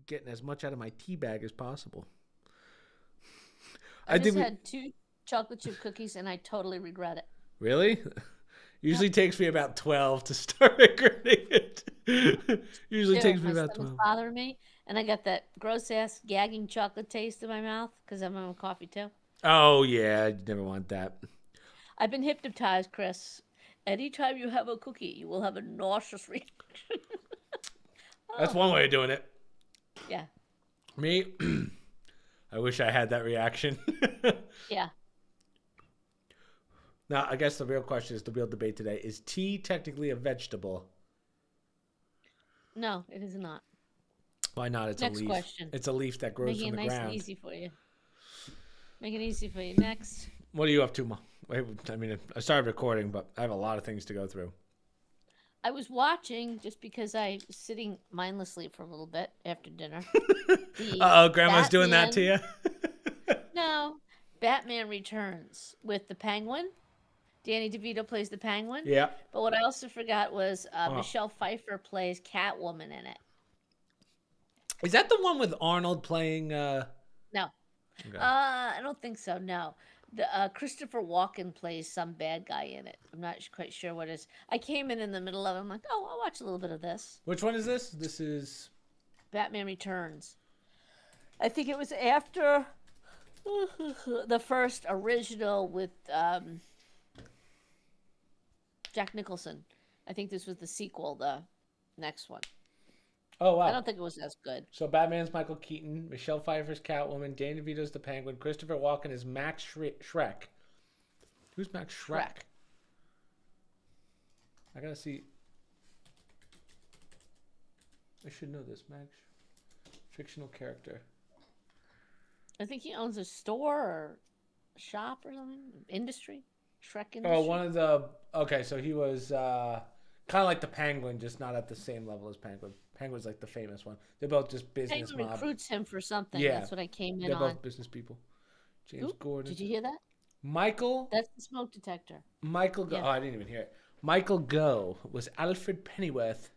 getting as much out of my tea bag as possible. I I just think we had 2 chocolate chip cookies and I totally regret it. really. Yep. Usually takes me about 12 to start regretting it. Usually Ew, takes me my about stomach's 12. bothering me, and I got that gross ass gagging chocolate taste in my mouth because I'm on coffee too. Oh yeah, I never want that. I've been hypnotized, Chris. Anytime you have a cookie, you will have a nauseous reaction. That's Oh, one way of doing it. yeah, Me, I wish I had that reaction. yeah. Now, I guess the real question is the real debate today: is tea technically a vegetable? No, it is not. Why not? It's a Next leaf. question. It's a leaf that grows Making from it the nice and ground. easy for you. Make it easy for you. Next. What are you up to, Ma? I mean, I started recording, but I have a lot of things to go through. I was watching just because I was sitting mindlessly for a little bit after dinner. The Uh oh, Grandma's doing that to Batman, you. no, Batman Returns with the Penguin. Danny DeVito plays the Penguin. Yeah. But what I also forgot was Oh. Michelle Pfeiffer plays Catwoman in it. Is that the one with Arnold playing? No, Okay. I don't think so. No, the Christopher Walken plays some bad guy in it. I'm not quite sure what it is. I came in the middle of it. I'm like, oh, I'll watch a little bit of this. Which one is this? This is. Batman Returns. I think it was after the first original with Jack Nicholson. I think this was the sequel, the next one. Oh I wow. don't think it was as good. So Batman's Michael Keaton, Michelle Pfeiffer's Catwoman, Danny DeVito's the Penguin, Christopher Walken is Max Shrek. Who's Max Shrek? Shrek. I gotta see. I should know this. Max, fictional character. I think he owns a store or a shop or something. Industry. Shrek Oh, Industry. one of the. Okay, so he was kind of like the Penguin, just not at the same level as Penguin. Penguin's like the famous one. They're both just business Penguin mob. recruits him for something. Yeah, That's what I came in they're on. both business people. James Oop, Gordon. did you hear that? Michael. That's the smoke detector. Michael Go. Yeah. Oh, I didn't even hear it. Michael Go was Alfred Pennyworth.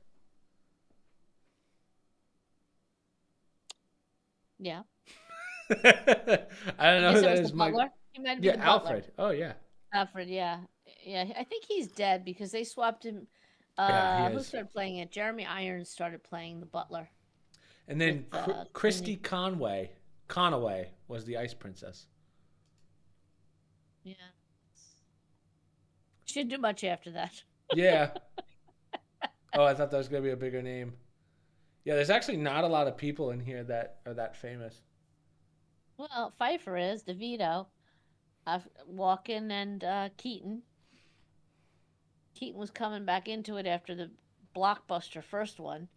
Yeah. I don't I know guess who it that was the is. Mike. butler. He might be Yeah, the butler. Alfred. Oh yeah. Alfred, yeah. Yeah. I think he's dead because they swapped him. Yeah, he Who is. started playing it? Jeremy Irons started playing the butler And with then Christy Clooney. Conway was the Ice Princess. Yeah. She didn't do much after that. Yeah. Oh, I thought that was gonna be a bigger name. Yeah, there's actually not a lot of people in here that are that famous. Well, Pfeiffer is, DeVito, Walken, and Keaton. Keaton was coming back into it after the blockbuster first one.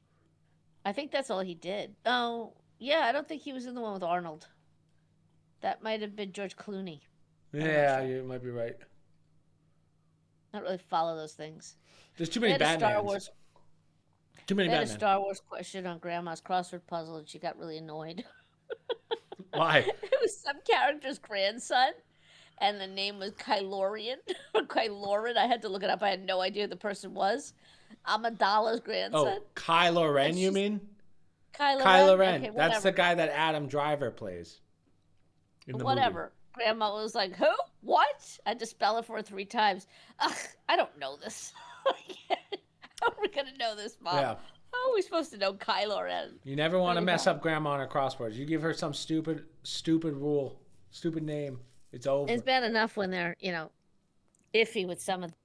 I think that's all he did. Oh, yeah, I don't think he was in the one with Arnold. That might have been George Clooney. But I'm not Yeah, sure. you might be right. I don't really follow those things. There's too They many had a Star Batmans. Wars. Too many They had a Batman. Star Wars question on Grandma's crossword puzzle, and she got really annoyed. Why? It was some character's grandson, and the name was Kylorian or Kyloran. I had to look it up. I had no idea who the person was. Amidala's Oh, grandson, Kylo and Ren, you she's mean? Kylo Kylo Ren. Ren. Okay, That's the whatever, guy that Adam Driver plays in the movie. whatever. Grandma was like, "Who? What?" I had to spell it for her 3 times. Ugh, I don't know this. How are we gonna know this, Mom? Yeah. How are we supposed to know Kylo Ren? You never want to mess Anyhow, up Grandma on her crosswords. You give her some stupid rule, stupid name. It's it's over. bad enough when they're iffy with some of the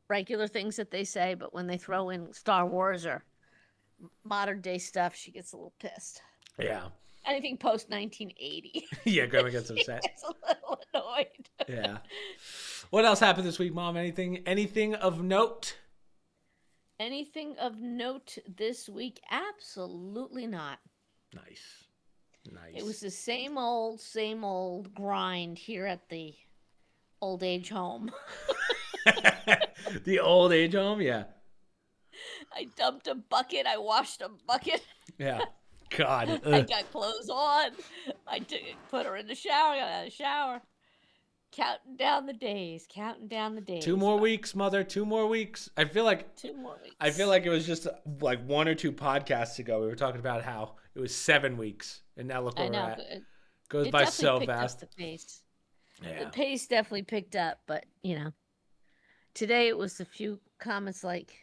regular things that they say, but when they throw in Star Wars or modern day stuff, she gets a little pissed. Yeah. Anything post 1980, Yeah, Grandma gets she upset. gets a little annoyed. Yeah. What else happened this week, Mom? Anything of note? Anything of note this week? Absolutely not. Nice. It was Nice. the same old grind here at the old age home. The old age home, yeah. I dumped a bucket. I washed a bucket. Yeah. God. I Ugh. got clothes on. Put her in the shower. Got out of the shower. Counting down the days. Counting down the days. 2 more weeks, mother. 2 more weeks. I feel like 2 more weeks. I feel like it was just like 1 or 2 podcasts ago we were talking about how it was 7 weeks, and now look where we're at. It goes by so fast. The pace. Yeah. The pace definitely picked up, but today it was a few comments like,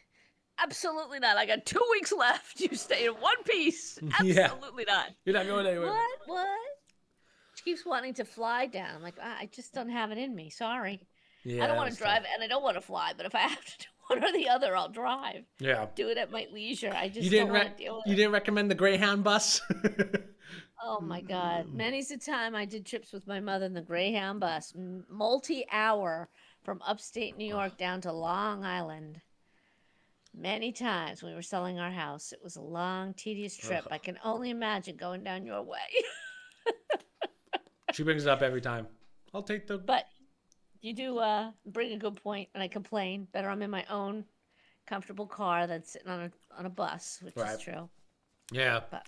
"Absolutely not. I got 2 weeks left. You stay in one piece. Absolutely not. You're not going anywhere." What? She keeps wanting to fly down. I'm like, I just don't have it in me. Sorry. Yeah, I don't want to drive, and I don't want to fly. But if I have to do one or the other, I'll drive. Yeah. Do it at my leisure. I just don't want to deal with it. You didn't recommend the Greyhound bus? Oh my God. Many's the time I did trips with my mother in the Greyhound bus, multi-hour from upstate New York down to Long Island. Many times when we were selling our house. It was a long, tedious trip. I can only imagine going down your way. She brings it up every time. I'll take the... But you do bring a good point, and I complain. Better I'm in my own comfortable car than sitting on a bus, which is true. Yeah. But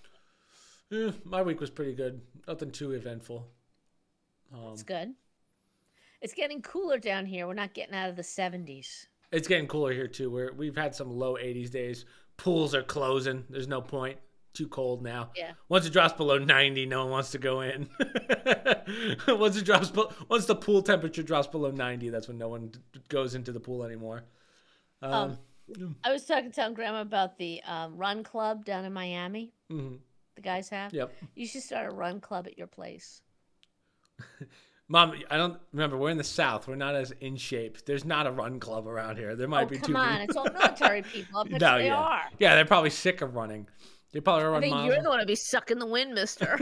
my week was pretty good. Nothing too eventful. It's good. It's getting cooler down here. We're not getting out of the 70s. It's getting cooler here, too. We've had some low 80s days. Pools are closing. There's no point. Too cold now. Yeah. Once it drops below 90, no one wants to go in. Once the pool temperature drops below 90, that's when no one goes into the pool anymore. I was telling Grandma about the run club down in Miami. Mm-hmm. The guys have. Yep. You should start a run club at your place. Mom, I don't remember. We're in the South. We're not as in shape. There's not a run club around here. There might be two. Come on, it's all military people. I bet they are. Yeah, they're probably sick of running. They probably run I think miles. you're the one to be sucking the wind, mister.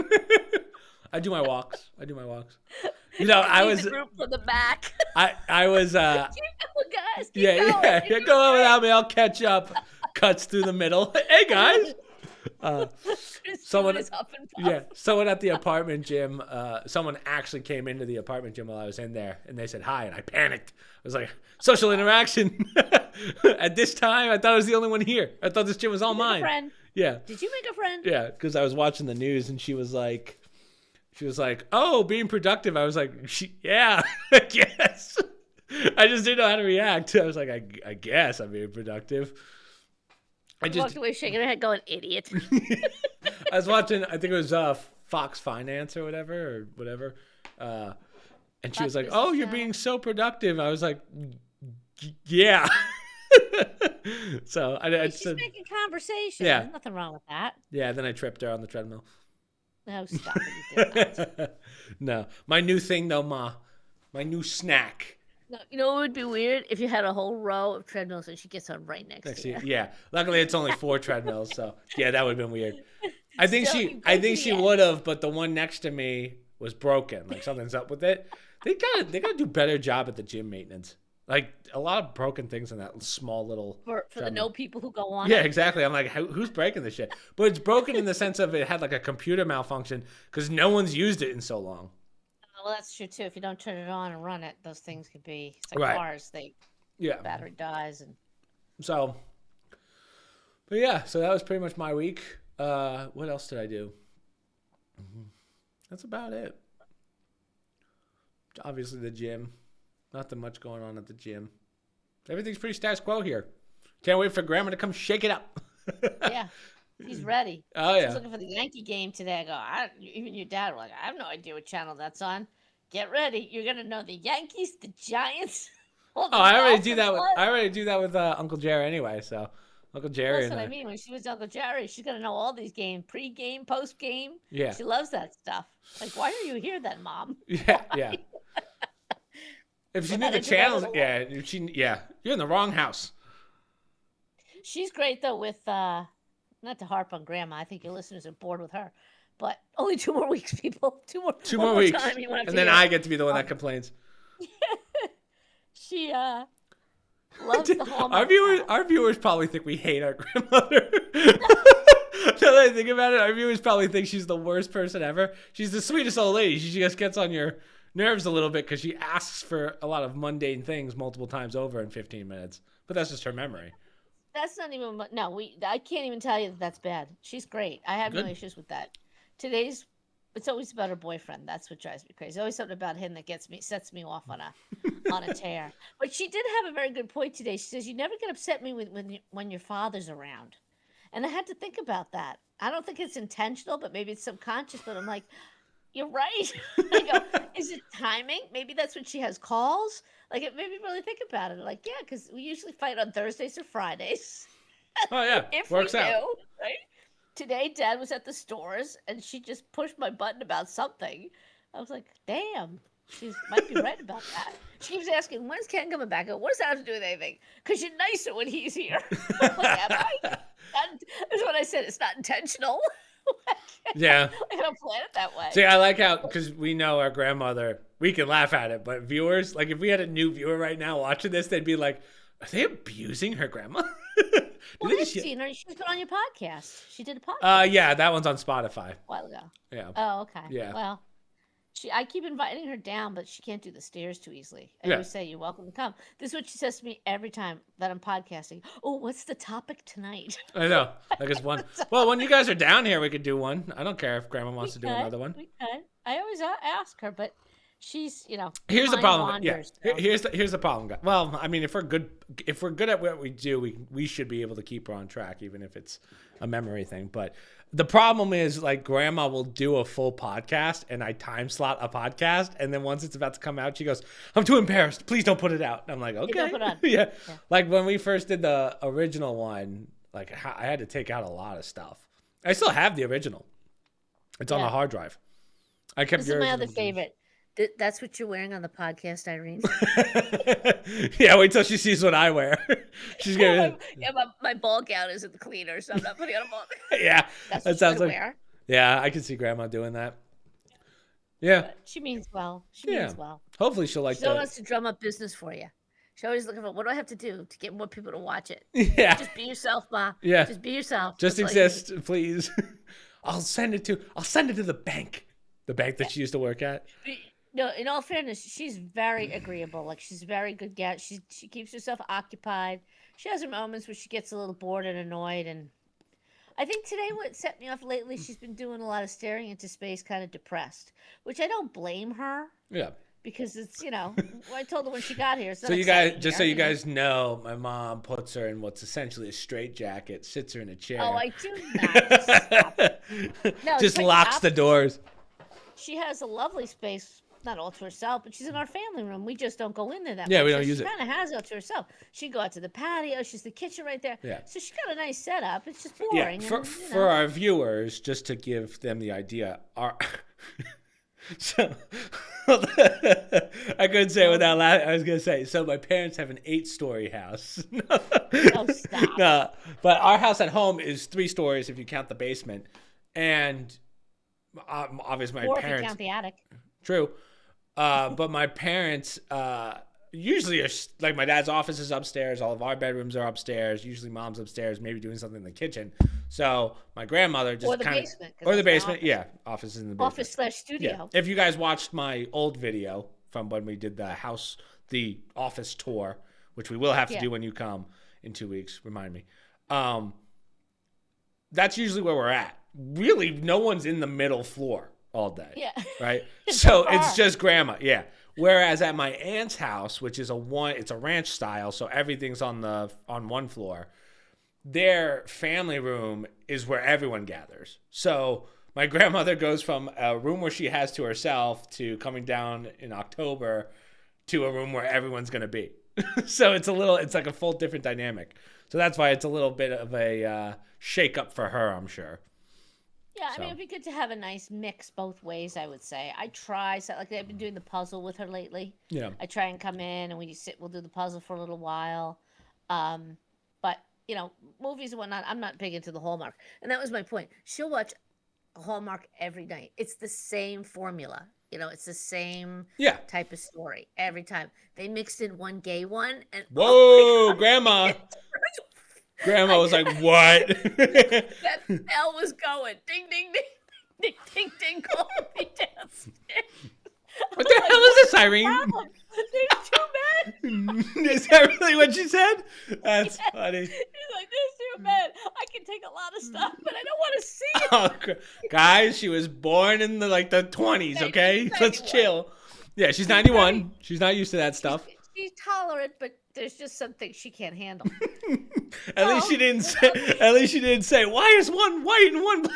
I do my walks. I was the group from the back. I was Keep going, guys. Keep going. Go on without me. I'll catch up. Cuts through the middle. Hey guys. Someone at the apartment gym. Someone actually came into the apartment gym while I was in there, and they said hi, and I panicked. I was like, social interaction. At this time, I thought I was the only one here. I thought this gym was all mine. Friend? Yeah. Did you make a friend? Yeah, because I was watching the news, and she was like, "Oh, being productive." I was like, "Yeah, I guess." I just didn't know how to react. I was like, I guess I'm being productive. I just walked away shaking her head going, "Idiot." I was watching, I think it was Fox Finance or whatever. And she was like, "Oh, you're being so productive." I was like, "Yeah." So she's making conversation. Yeah. There's nothing wrong with that. Yeah, then I tripped her on the treadmill. No, stop it. You did not. No. My new thing, though, Ma. My new snack. No, you know what would be weird? If you had a whole row of treadmills and she gets on right next to you. Yeah. Luckily, it's only 4 treadmills, so yeah, that would have been weird. I think she would have, but the one next to me was broken. Like something's up with it. They gotta do better job at the gym maintenance. Like a lot of broken things in that small little for the no people who go on. Yeah, exactly. I'm like, who's breaking this shit? But it's broken in the sense of it had like a computer malfunction because no one's used it in so long. Well, that's true too. If you don't turn it on and run it, those things could be like cars. Battery dies and. So. But yeah, so that was pretty much my week. What else did I do? That's about it. Obviously the gym. Nothing much going on at the gym. Everything's pretty status quo here. Can't wait for Grandma to come shake it up. Yeah, he's ready. Oh, yeah. He's looking for the Yankee game today. I go, even your dad were like, I have no idea what channel that's on. Get ready. You're going to know the Yankees, the Giants. I already do that with Uncle Jerry anyway, so Uncle Jerry. That's what I mean. When she was Uncle Jerry, she's going to know all these games, pre-game, post-game. Yeah. She loves that stuff. Like, why are you here then, Mom? Yeah, yeah. If she knew the channels, you're in the wrong house. She's great though with not to harp on Grandma. I think your listeners are bored with her, but only 2 more weeks, people. 2 more weeks, time, and then I get to be the one that complains. She loves the Hallmark. Our viewers probably think we hate our grandmother. Now that I think about it, our viewers probably think she's the worst person ever. She's the sweetest old lady. She just gets on your nerves a little bit because she asks for a lot of mundane things multiple times over in 15 minutes. But that's just her memory. That's not even I can't even tell you that that's bad. She's great. I have no issues with that. Today's It's always about her boyfriend. That's what drives me crazy. Always something about him that sets me off on a tear. But she did have a very good point today. She says, "You never get upset me when your father's around," and I had to think about that. I don't think it's intentional, but maybe it's subconscious. But I'm like, you're right. I go, is it timing? Maybe that's when she has calls. Like, it made me really think about it. Like, yeah, because we usually fight on Thursdays or Fridays. Oh yeah, If works we out. do, right? Today, Dad was at the stores, and she just pushed my button about something. I was like, damn, she might be right about that. She keeps asking, when's Ken coming back? I go, what does that have to do with anything? Because you're nicer when he's here. I'm like, am I? That's what I said. It's not intentional. Yeah. I don't plan it that way. See, I like how, because we know our grandmother, we can laugh at it, but viewers, like if we had a new viewer right now watching this, they'd be like, are they abusing her grandma? Well, I've seen her. She's been on your podcast. She did a podcast. Yeah, that one's on Spotify. A while ago. Yeah. Oh, okay. Yeah. Well, I keep inviting her down, but she can't do the stairs too easily. I always say, you're welcome to come. This is what she says to me every time that I'm podcasting. Oh, what's the topic tonight? I know. Like it's one. Well, when you guys are down here, we could do one. I don't care if Grandma wants to do another one. We could. I always ask her, but she's, Here's the problem. Wanders, yeah. Here's the problem. Well, I mean, if we're good at what we do, we should be able to keep her on track, even if it's a memory thing. But the problem is, like, Grandma will do a full podcast, and I time slot a podcast, and then once it's about to come out, she goes, "I'm too embarrassed. Please don't put it out." And I'm like, "Okay." Don't put it on. Yeah. Like when we first did the original one, like I had to take out a lot of stuff. I still have the original. It's on the hard drive. I kept This is my other favorite. That's what you're wearing on the podcast, Irene. Yeah, wait till she sees what I wear. She's gonna. My ball gown isn't cleaner, so I'm not putting on a ball. Yeah, that sounds like. Wear. Yeah, I can see Grandma doing that. Yeah, but she means well. She means well. Hopefully, she'll like. She wants to drum up business for you. She's always looking for what do I have to do to get more people to watch it. Yeah, just be yourself, Ma. Yeah, just be yourself. Just exist, please. I'll send it to the bank. The bank that she used to work at. No, in all fairness, she's very agreeable. Like, she's very good. She keeps herself occupied. She has her moments where she gets a little bored and annoyed. And I think today what set me off lately, she's been doing a lot of staring into space, kind of depressed, which I don't blame her. Yeah. Because it's, I told her when she got here. So you guys know, my mom puts her in what's essentially a straitjacket, sits her in a chair. Oh, I do not. Stop. No, just locks the doors. She has a lovely space, not all to herself, but she's in our family room. We just don't go in there that much. Yeah, we don't use it. She kind of has it to herself. She can go out to the patio. She's the kitchen right there. Yeah. So she's got a nice setup. It's just boring. Yeah, for our viewers, just to give them the idea, so I couldn't say it without laughing. I was gonna say, so my parents have an 8-story house. Oh, stop. No, but our house at home is 3 stories if you count the basement, and obviously my parents. If you count the attic. True, but my parents usually are like, my dad's office is upstairs. All of our bedrooms are upstairs. Usually, mom's upstairs, maybe doing something in the kitchen. So my grandmother just or the basement. Yeah, office is in the basement. Office/studio. Yeah. If you guys watched my old video from when we did the office tour, which we will have to do when you come in 2 weeks, remind me. That's usually where we're at. Really, no one's in the middle floor all day. Yeah. Right. So it's just Grandma. Yeah. Whereas at my aunt's house, which is it's a ranch style, so everything's on one floor. Their family room is where everyone gathers. So my grandmother goes from a room where she has to herself to coming down in October to a room where everyone's going to be. So it's like a full different dynamic. So that's why it's a little bit of a shake up for her, I'm sure. Yeah, I mean, it'd be good to have a nice mix both ways, I would say. I've been doing the puzzle with her lately. Yeah. I try and come in and we'll do the puzzle for a little while. But, movies and whatnot, I'm not big into the Hallmark. And that was my point. She'll watch Hallmark every night. It's the same formula. It's the same type of story every time. They mixed in one gay one. And whoa, Grandma. Grandma was like, what? That bell was going. Ding, ding, ding. Ding, ding, ding. Call me downstairs. What the hell is this, Irene? There's 2 men. Is that really what she said? That's funny. She's like, there's 2 men. I can take a lot of stuff, but I don't want to see it. Guys, she was born in the 20s. Okay, let's chill. Yeah, she's 91. Right. She's not used to that stuff. She's tolerant, but there's just some things she can't handle. At least she didn't say. At least she didn't say, "Why is one white and one black?"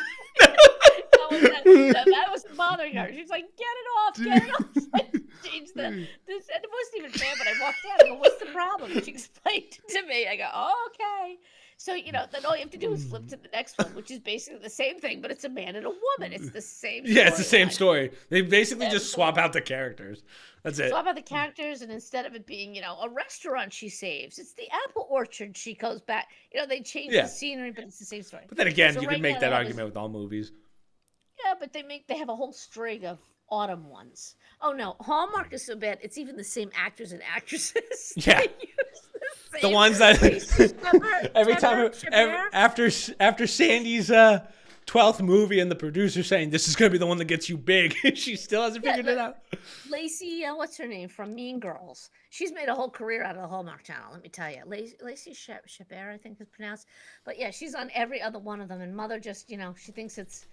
That was bothering her. She's like, "Get it off, get it off." Change this, and it wasn't even fair. But I walked out. I go, "What's the problem?" She explained it to me. I go, "Oh, okay." So then all you have to do is flip to the next one, which is basically the same thing, but it's a man and a woman. It's the same. Yeah, it's the same story. They basically just swap out the characters. That's it. Swap out the characters, and instead of it being, a restaurant she saves, it's the apple orchard she goes back. They change the scenery, but it's the same story. But then again, you can make that argument with all movies. Yeah, but they have a whole string of autumn ones. Oh no, Hallmark is so bad. It's even the same actors and actresses. Yeah. The ones that every time after Sandy's 12th movie and the producer saying this is gonna be the one that gets you big, she still hasn't figured it out. Lacey, what's her name from Mean Girls? She's made a whole career out of the Hallmark Channel. Let me tell you, Lacey Chabert, I think is pronounced. But yeah, she's on every other one of them. And Mother just, she thinks it's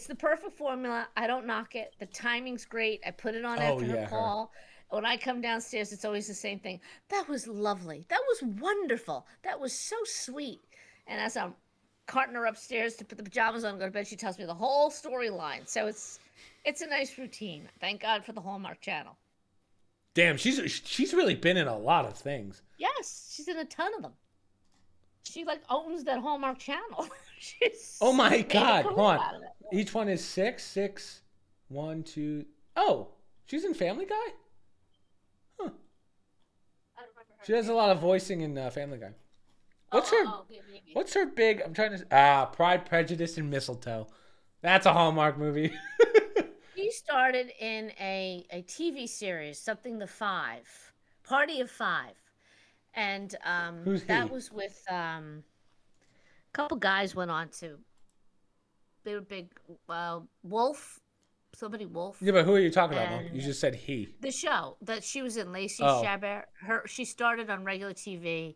the perfect formula. I don't knock it. The timing's great. I put it on after her call. When I come downstairs, it's always the same thing. That was lovely. That was wonderful. That was so sweet. And as I'm carting her upstairs to put the pajamas on and go to bed, she tells me the whole storyline. So it's a nice routine. Thank God for the Hallmark Channel. Damn, she's really been in a lot of things. Yes, she's in a ton of them. She owns that Hallmark Channel. Oh my God! Hold on. Each one is 6. 1, 2. Oh, she's in Family Guy. Huh. I don't remember her. She has a lot of voicing in Family Guy. What's her big? I'm trying to. Pride, Prejudice, and Mistletoe. That's a Hallmark movie. She started in a TV series, something the Five, Party of Five, and that was with a couple guys went on to. They were big. Wolf. Somebody Wolf. Yeah, but who are you talking about? You just said he. The show that she was in, Lacey Chabert. She started on regular TV.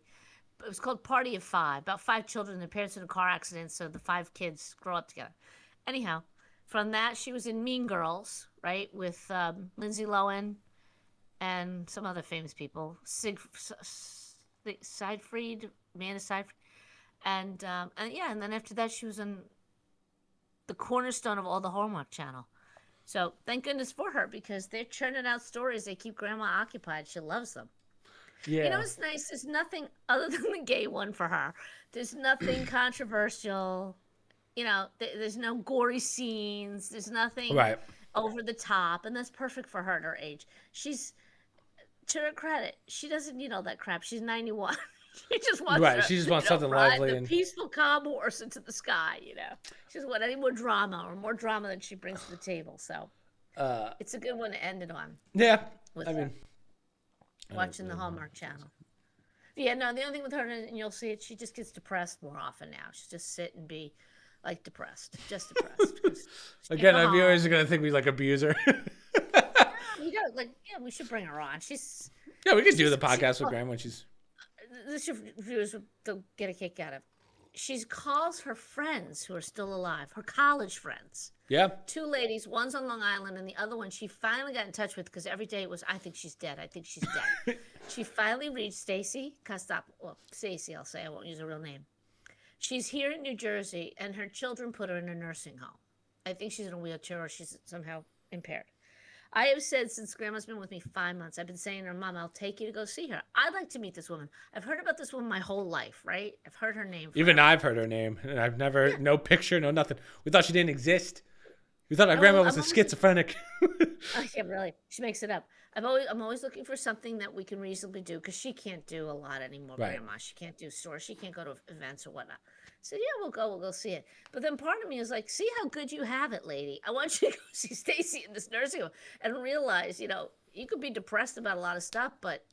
It was called Party of Five. About 5 children, their parents in a car accident, so the 5 kids grow up together. Anyhow, from that she was in Mean Girls, right, with Lindsay Lohan and some other famous people, Seyfried, Amanda Seyfried, and then after that she was in the cornerstone of all the Hallmark Channel. So thank goodness for her, because they're churning out stories. They keep Grandma occupied. She loves them. Yeah. It's nice. There's nothing other than the gay one for her. There's nothing controversial. There's no gory scenes. There's nothing over the top. And that's perfect for her at her age. She's, to her credit, she doesn't need all that crap. She's 91. She just wants something lively and peaceful, calm horse into the sky. She doesn't want any more drama or more drama than she brings to the table. So it's a good one to end it on. Yeah, Watching the Hallmark Channel. Yeah, no, the only thing with her, and you'll see it, she just gets depressed more often now. She just sit and be depressed, just depressed. Again, our viewers are gonna think we abuse her. We should bring her on. We could do the podcast with Graham when she's. This viewers will get a kick out of. She calls her friends who are still alive, her college friends. Yeah. 2 ladies, one's on Long Island, and the other one she finally got in touch with, because every day it was, I think she's dead. She finally reached Stacy. Stacy, I'll say. I won't use her real name. She's here in New Jersey, and her children put her in a nursing home. I think she's in a wheelchair, or she's somehow impaired. I have said since Grandma's been with me 5 months, I've been saying to her, Mom, I'll take you to go see her. I'd like to meet this woman. I've heard about this woman my whole life, right? I've heard her name. Even I've heard her name, and I've never, no picture, no nothing. We thought she didn't exist. We thought our grandma was a schizophrenic. Yeah, really. She makes it up. I'm always looking for something that we can reasonably do, because she can't do a lot anymore, Grandma. She can't do stores. She can't go to events or whatnot. So yeah, we'll go see it. But then part of me is like, see how good you have it, lady. I want you to go see Stacy in this nursing home and realize, you could be depressed about a lot of stuff, but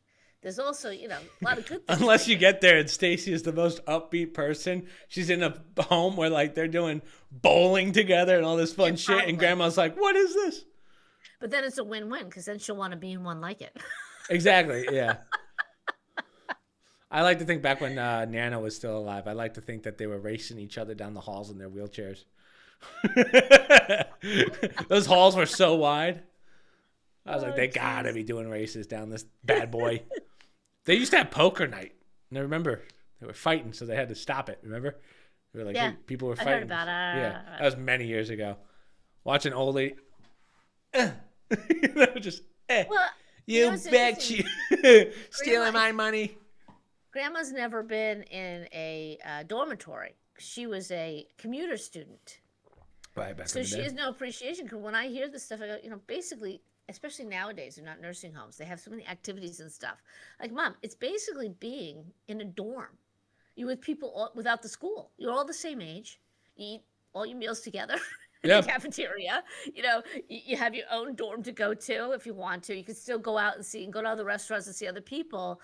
there's also, a lot of good things. Unless you get there and Stacy is the most upbeat person. She's in a home where they're doing bowling together and all this fun shit. And Grandma's like, what is this? But then it's a win-win, because then she'll want to be in one like it. Exactly. Yeah. I like to think back when Nana was still alive. I like to think that they were racing each other down the halls in their wheelchairs. Those halls were so wide. I was like, they geez. gotta be doing races down this bad boy. They used to have poker night. And I remember they were fighting, so they had to stop it. Remember? They were like, Yeah, hey, people were I fighting. heard about it. Yeah, that was many years ago. Watching old lady. Just, Well, you what's bet you. interesting? Stealing my money. Grandma's never been in a dormitory. She was a commuter student. Right, back So in the she day. has no appreciation. Because when I hear this stuff, I go, basically, especially nowadays, they're not nursing homes. They have so many activities and stuff. Like, Mom, it's basically being in a dorm. You're with people without the school. You're all the same age. You eat all your meals together in the cafeteria. You have your own dorm to go to if you want to. You can still go out and see and go to other restaurants and see other people.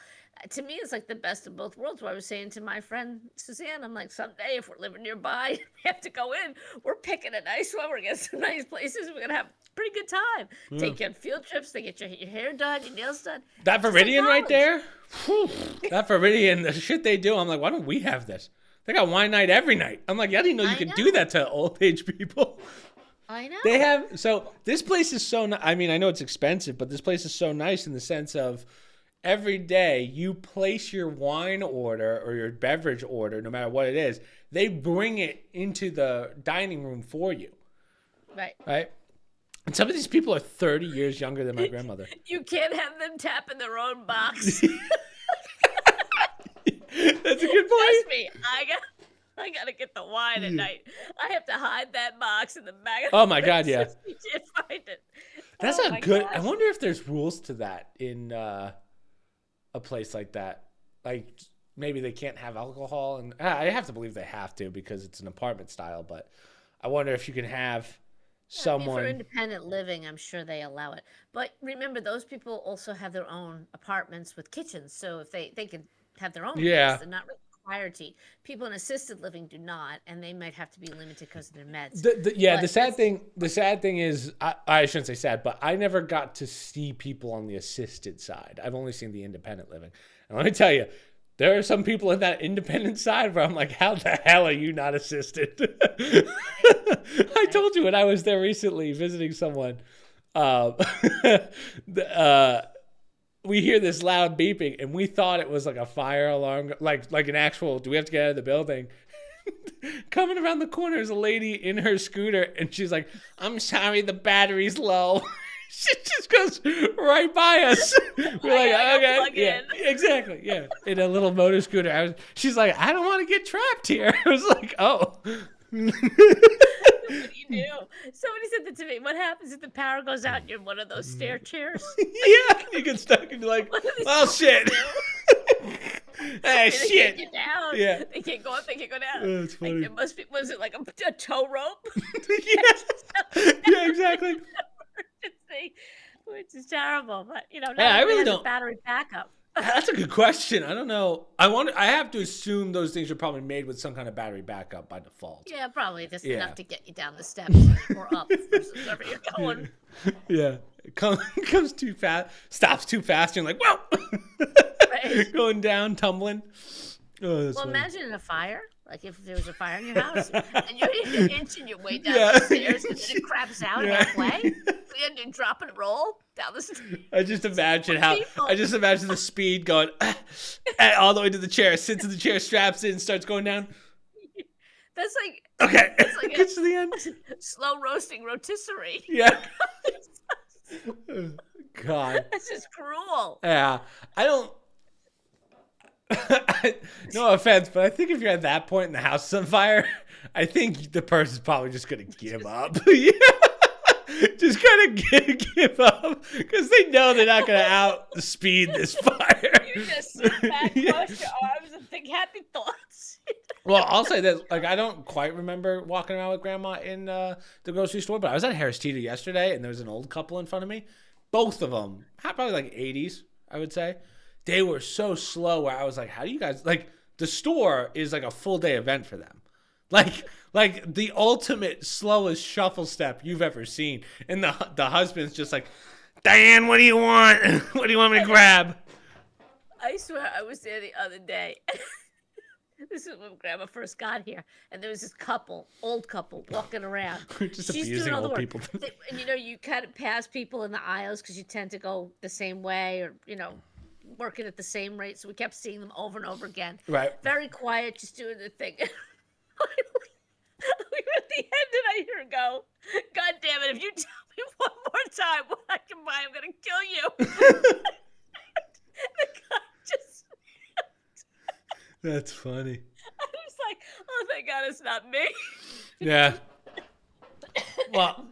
To me, it's like the best of both worlds. What I was saying to my friend Suzanne, I'm like, someday if we're living nearby, we have to go in. We're picking a nice one. We're gonna get some nice places. We're gonna have a pretty good time. Take you on field trips. They get your hair done, your nails done. That Viridian right there. Whew, that Viridian, the shit they do. I'm like, why don't we have this? They got wine night every night. I'm like, I didn't know you could do that to old age people. I know. They have, so this place is so, I mean, I know it's expensive, but this place is so nice in the sense of every day you place your wine order or your beverage order, no matter what it is, they bring it into the dining room for you. Right. Right? And some of these people are 30 years younger than my grandmother. You can't have them tap in their own box. That's a good point. Trust me, I gotta get the wine at night. I have to hide that box in the back of the Oh my God, yeah. You can't find it. That's a good. I wonder if there's rules to that in a place like that. Like maybe they can't have alcohol, and I have to believe they have to because it's an apartment style. But I wonder if you can have someone for independent living. I'm sure they allow it. But remember, those people also have their own apartments with kitchens, so if they can have their own place, they're not required to. People in assisted living do not, and they might have to be limited because of their meds. The sad thing is, I shouldn't say sad, but I never got to see people on the assisted side. I've only seen the independent living. And let me tell you, there are some people in that independent side where I'm like, how the hell are you not assisted? I told you when I was there recently visiting someone, we hear this loud beeping, and we thought it was like a fire alarm, like an actual, do we have to get out of the building? Coming around the corner is a lady in her scooter, and she's like, I'm sorry, the battery's low. She just goes right by us. We're like, okay. Yeah, exactly. Yeah. In a little motor scooter. She's like, I don't want to get trapped here. I was like, oh. What do you do? Somebody said that to me. What happens if the power goes out and you're in one of those stair chairs? Yeah, you get stuck and be like, well, shit. Hey, shit. They can't get down. Yeah. They can't go up. They can't go down. Oh, that's funny. Like, it must be. Was it like a tow rope? Yeah, exactly. Which is terrible, but I really don't. Battery backup. That's a good question. I don't know. I have to assume those things are probably made with some kind of battery backup by default. Yeah, probably just enough to get you down the steps or up versus wherever you're going. Yeah, it comes too fast, stops too fast. You're like, whoa, right. Going down, tumbling. Oh, that's funny. Imagine a fire. Like if there was a fire in your house and you're inching your way down the stairs and then it craps out halfway. You end up drop and roll down the stairs. I just imagine the speed going all the way to the chair, sits in the chair, straps in, starts going down. That's like okay. That's like gets to the end. Slow roasting rotisserie. Yeah. God. That's just cruel. Yeah. I don't. No offense, but I think if you're at that point and the house is on fire, I think the person's probably just gonna give up. Yeah. Just gonna give up because they know they're not gonna outspeed this fire. You just sit back, cross your arms, and think happy thoughts. Well, I'll say this: like I don't quite remember walking around with Grandma in the grocery store, but I was at Harris Teeter yesterday, and there was an old couple in front of me. Both of them, probably like 80s, I would say. They were so slow where I was like, how do you guys, like, the store is like a full day event for them. Like the ultimate slowest shuffle step you've ever seen. And the husband's just like, Diane, what do you want? What do you want me to grab? I swear I was there the other day. This is when Grandma first got here, and there was this old couple, walking around. Just She's abusing doing all the old work. people. And you kind of pass people in the aisles because you tend to go the same way, or working at the same rate. So we kept seeing them over and over again. Right. Very quiet, just doing the thing. Finally, we were at the end, and I hear her go, "God damn it! If you tell me one more time what I can buy, I'm gonna kill you." The guy just. That's funny. I was like, "Oh, thank God it's not me." Yeah. Well,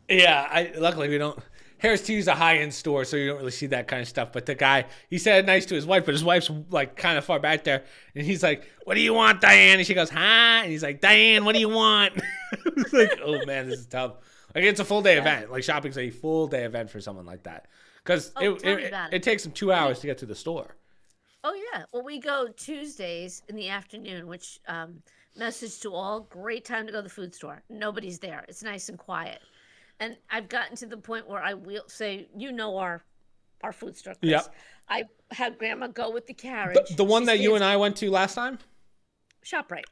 yeah. Luckily we don't. Harris Teeter's a high-end store, so you don't really see that kind of stuff. But the guy, he said nice to his wife, but his wife's like kind of far back there, and he's like, "What do you want, Diane?" And she goes, "Huh?" And he's like, "Diane, what do you want?" It's like, oh man, this is tough. Like it's a full day event. Like shopping's a full day event for someone like that, because it takes them 2 hours to get to the store. Oh yeah. Well, we go Tuesdays in the afternoon, which message to all, great time to go to the food store. Nobody's there. It's nice and quiet. And I've gotten to the point where I will say, our food store, Chris. Yep. I had Grandma go with the carriage. The one that you and I went to last time? ShopRite.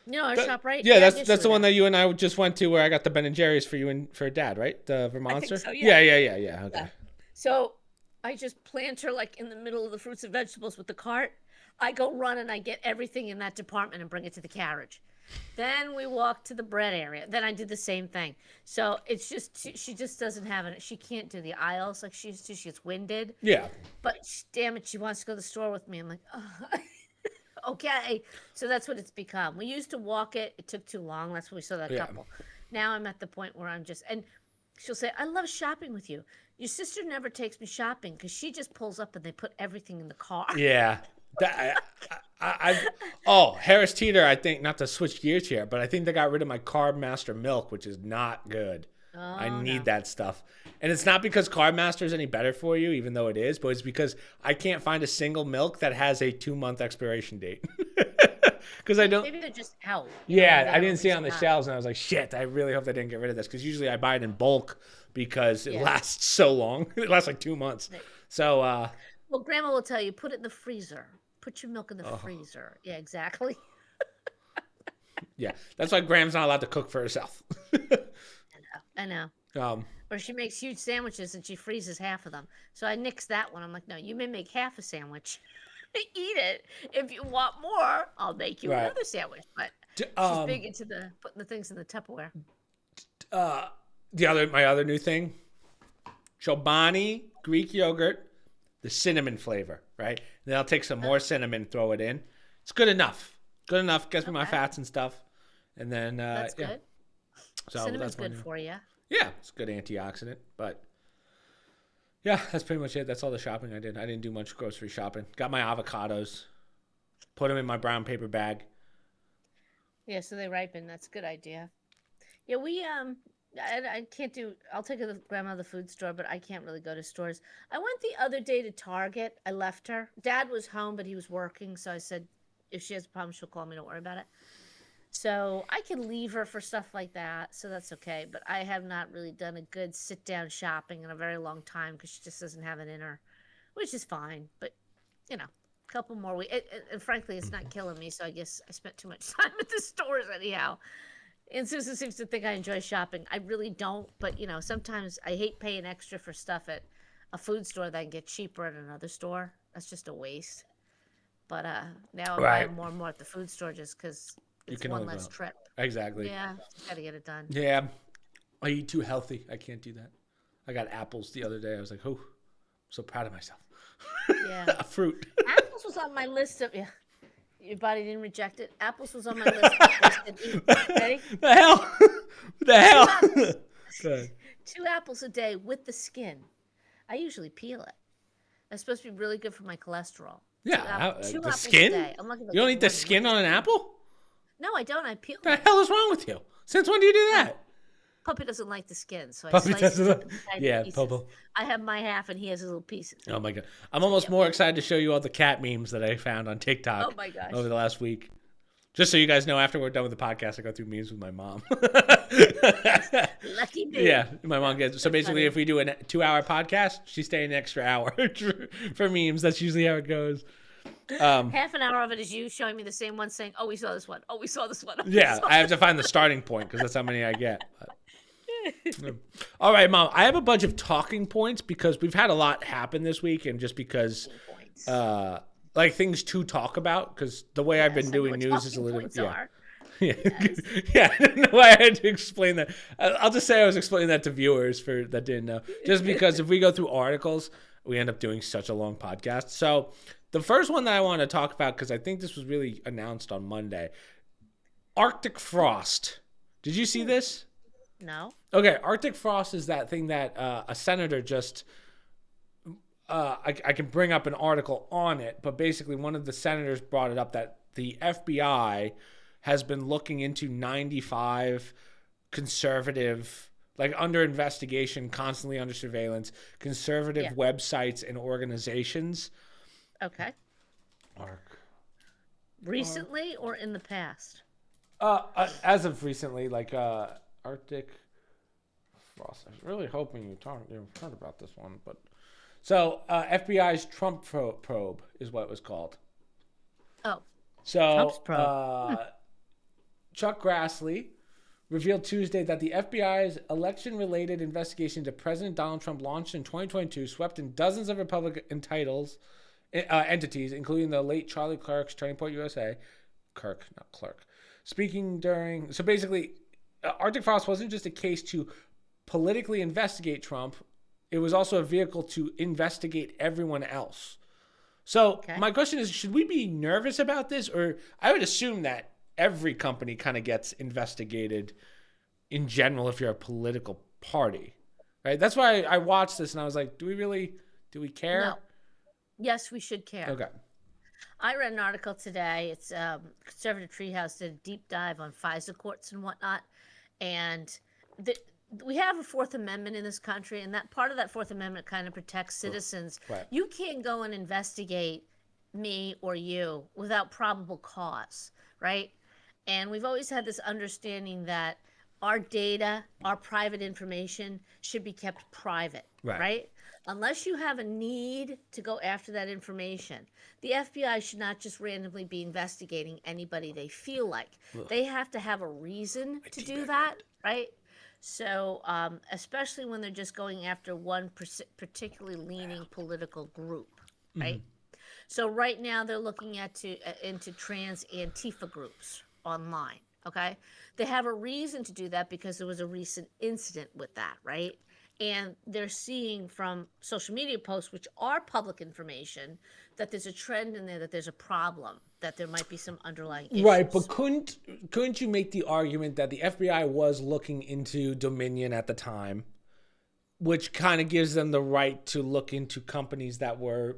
ShopRite? Yeah, that's the one that you and I just went to where I got the Ben & Jerry's for you and for Dad, right? The Vermonster? I think so, yeah. Yeah. Okay. Yeah. So I just plant her like in the middle of the fruits and vegetables with the cart. I go run and I get everything in that department and bring it to the carriage. Then we walk to the bread area. Then I do the same thing. So it's just, she just doesn't have it. She can't do the aisles like she used to. She gets winded. Yeah. But damn it, she wants to go to the store with me. I'm like, oh, okay. So that's what it's become. We used to walk it. It took too long. That's when we saw that couple. Now I'm at the point where and she'll say, "I love shopping with you. Your sister never takes me shopping because she just pulls up and they put everything in the car." Yeah. Harris Teeter, I think, not to switch gears here, but I think they got rid of my Carb Master milk, which is not good. I need that stuff. And it's not because Carb Master is any better for you, even though it is, but it's because I can't find a single milk that has a 2-month expiration date. Because I don't. Maybe they're just out. Yeah, I didn't see it on the shelves, and I was like, shit, I really hope they didn't get rid of this, because usually I buy it in bulk because it lasts so long. It lasts like 2 months. So, well, Grandma will tell you, put it in the freezer. Put your milk in the freezer. Yeah, exactly. Yeah, that's why Graham's not allowed to cook for herself. I know. Or she makes huge sandwiches and she freezes half of them. So I nix that one. I'm like, no, you may make half a sandwich. Eat it. If you want more, I'll make you another sandwich. But she's big into putting the things in the Tupperware. My other new thing, Chobani Greek yogurt, the cinnamon flavor, right? Then I'll take some more cinnamon, throw it in. It's good enough. Good enough. Gets me my fats and stuff. And then that's good. So cinnamon's good for you. Yeah, it's a good antioxidant. But yeah, that's pretty much it. That's all the shopping I did. I didn't do much grocery shopping. Got my avocados. Put them in my brown paper bag. Yeah, so they ripen. That's a good idea. Yeah, we I can't do. I'll take Grandma to the food store, but I can't really go to stores. I went the other day to Target. I left her. Dad was home, but he was working, so I said, if she has a problem, she'll call me. Don't worry about it. So I can leave her for stuff like that, so that's okay. But I have not really done a good sit-down shopping in a very long time because she just doesn't have it in her, which is fine. But, a couple more weeks. And frankly, it's not killing me, so I guess I spent too much time at the stores anyhow. And Susan seems to think I enjoy shopping. I really don't, but, sometimes I hate paying extra for stuff at a food store that I can get cheaper at another store. That's just a waste. But now I'm buying more and more at the food store just because it's one less trip. Exactly. Yeah, got to get it done. Yeah, I eat too healthy. I can't do that. I got apples the other day. I was like, oh, I'm so proud of myself. Yeah. A fruit. Apples was on my list of, your body didn't reject it. Apples was on my list. Ready? The hell? The hell? 2 apples a day with the skin. I usually peel it. That's supposed to be really good for my cholesterol. Yeah, two the apples skin? a day. You don't eat the skin on an apple? No, I don't. I peel it. What the hell is wrong with you? Since when do you do that? Puppy doesn't like the skin, so I Puppy slice it up yeah, pieces. Popo. I have my half, and he has his little pieces. Oh, my God. I'm almost more excited to show you all the cat memes that I found on TikTok Oh, my gosh. over the last week. Just so you guys know, after we're done with the podcast, I go through memes with my mom. Lucky me. Yeah, my mom gets. So basically, if we do a 2-hour podcast, she's staying an extra hour for memes. That's usually how it goes. Half an hour of it is you showing me the same one, saying, "Oh, we saw this one. Oh, we saw this one." Oh, Yeah, I have to find the starting point because that's how many I get. All right, Mom. I have a bunch of talking points because we've had a lot happen this week, and just because, like things to talk about. Because the way I've been doing news is a little bit. Yeah. Yeah, I don't know why I had to explain that. I'll just say I was explaining that to viewers that didn't know. Just because if we go through articles, we end up doing such a long podcast. So the first one that I want to talk about, because I think this was really announced on Monday, Arctic frost. Did you see this? No. Okay, Arctic frost is that thing that a senator just. I can bring up an article on it, but basically one of the senators brought it up that the FBI has been looking into 95 conservative, like under investigation, constantly under surveillance, conservative websites and organizations. Okay. Recently or in the past? As of recently, like Arctic frost. I was really hoping you heard about this one, but so FBI's Trump probe is what it was called. Oh. So Trump's probe. Chuck Grassley revealed Tuesday that the FBI's election-related investigation into President Donald Trump launched in 2022 swept in dozens of Republican entities, including the late Charlie Kirk's Turning Point USA. Kirk, not Clerk. Speaking during... So basically, Arctic Frost wasn't just a case to politically investigate Trump. It was also a vehicle to investigate everyone else. So my question is, should we be nervous about this? Or I would assume that every company kind of gets investigated in general if you're a political party, right? That's why I watched this and I was like, do we care? No. Yes, we should care. Okay. I read an article today. It's Conservative Treehouse did a deep dive on FISA courts and whatnot. And we have a Fourth Amendment in this country, and that part of that Fourth Amendment kind of protects citizens. Right. You can't go and investigate me or you without probable cause, right? And we've always had this understanding that our data, our private information should be kept private, right? Unless you have a need to go after that information. The FBI should not just randomly be investigating anybody they feel like. Ugh. They have to have a reason to do that, right? So especially when they're just going after one particularly leaning political group, right? Mm-hmm. So right now they're looking into trans Antifa groups online, okay? They have a reason to do that because there was a recent incident with that, right? And they're seeing from social media posts, which are public information, that there's a trend in there, that there's a problem, that there might be some underlying issues. Right, but couldn't you make the argument that the FBI was looking into Dominion at the time, which kind of gives them the right to look into companies that were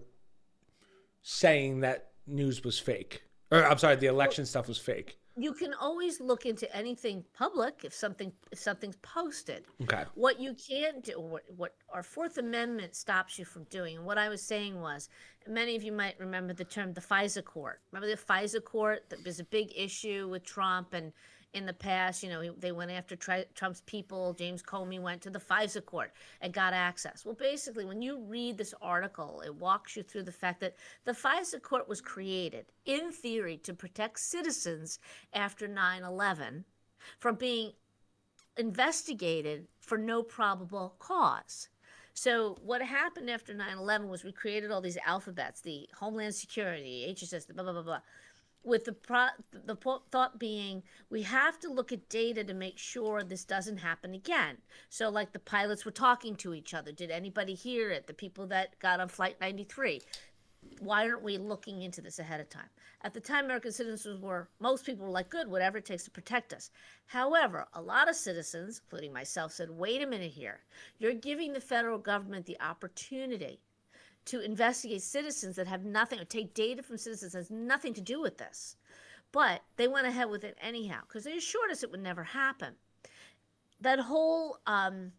saying that news was fake? Or I'm sorry, the election stuff was fake. You can always look into anything public if something's posted. Okay. What you can't do, what our Fourth Amendment stops you from doing, and what I was saying was, many of you might remember the term the FISA court. Remember the FISA court? There's a big issue with Trump, and in the past, they went after Trump's people. James Comey went to the FISA court and got access. Well, basically, when you read this article, it walks you through the fact that the FISA court was created, in theory, to protect citizens after 9/11 from being investigated for no probable cause. So what happened after 9/11 was we created all these alphabets, the Homeland Security, HSS, the blah, blah, blah, blah. With the thought being, we have to look at data to make sure this doesn't happen again. So like the pilots were talking to each other. Did anybody hear it? The people that got on Flight 93. Why aren't we looking into this ahead of time? At the time, American citizens most people were like, good, whatever it takes to protect us. However, a lot of citizens, including myself, said, wait a minute here. You're giving the federal government the opportunity to investigate citizens that have nothing, or take data from citizens that has nothing to do with this. But they went ahead with it anyhow, because they assured us it would never happen. That whole, right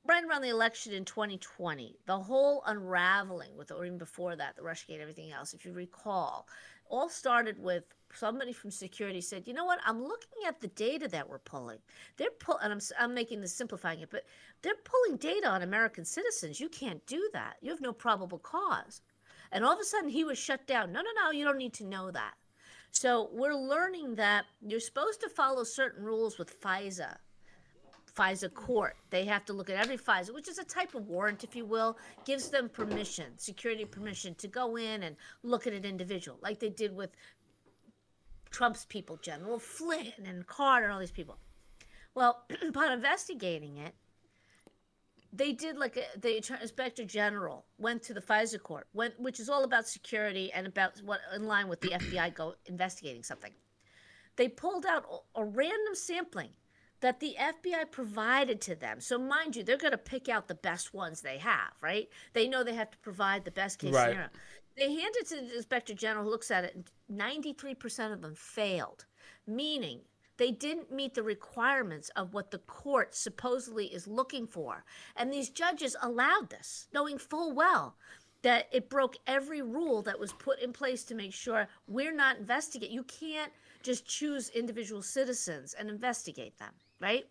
around the election in 2020, the whole unraveling or even before that, the Russiagate and everything else, if you recall, all started with somebody from security said, you know what, I'm looking at the data that we're pulling. And I'm making this, simplifying it, but they're pulling data on American citizens. You can't do that. You have no probable cause. And all of a sudden he was shut down. No, you don't need to know that. So we're learning that you're supposed to follow certain rules with FISA court. They have to look at every FISA, which is a type of warrant, if you will, gives them permission, security permission to go in and look at an individual, like they did with Trump's people, General Flynn and Carter and all these people. Well, upon investigating it, they did the Inspector General went to the FISA court, which is all about security and about what in line with the FBI investigating something. They pulled out a random sampling that the FBI provided to them. So mind you, they're going to pick out the best ones they have, right? They know they have to provide the best case scenario. They hand it to the Inspector General, who looks at it, and 93% of them failed, meaning they didn't meet the requirements of what the court supposedly is looking for. And these judges allowed this, knowing full well that it broke every rule that was put in place to make sure we're not investigating. You can't just choose individual citizens and investigate them, right?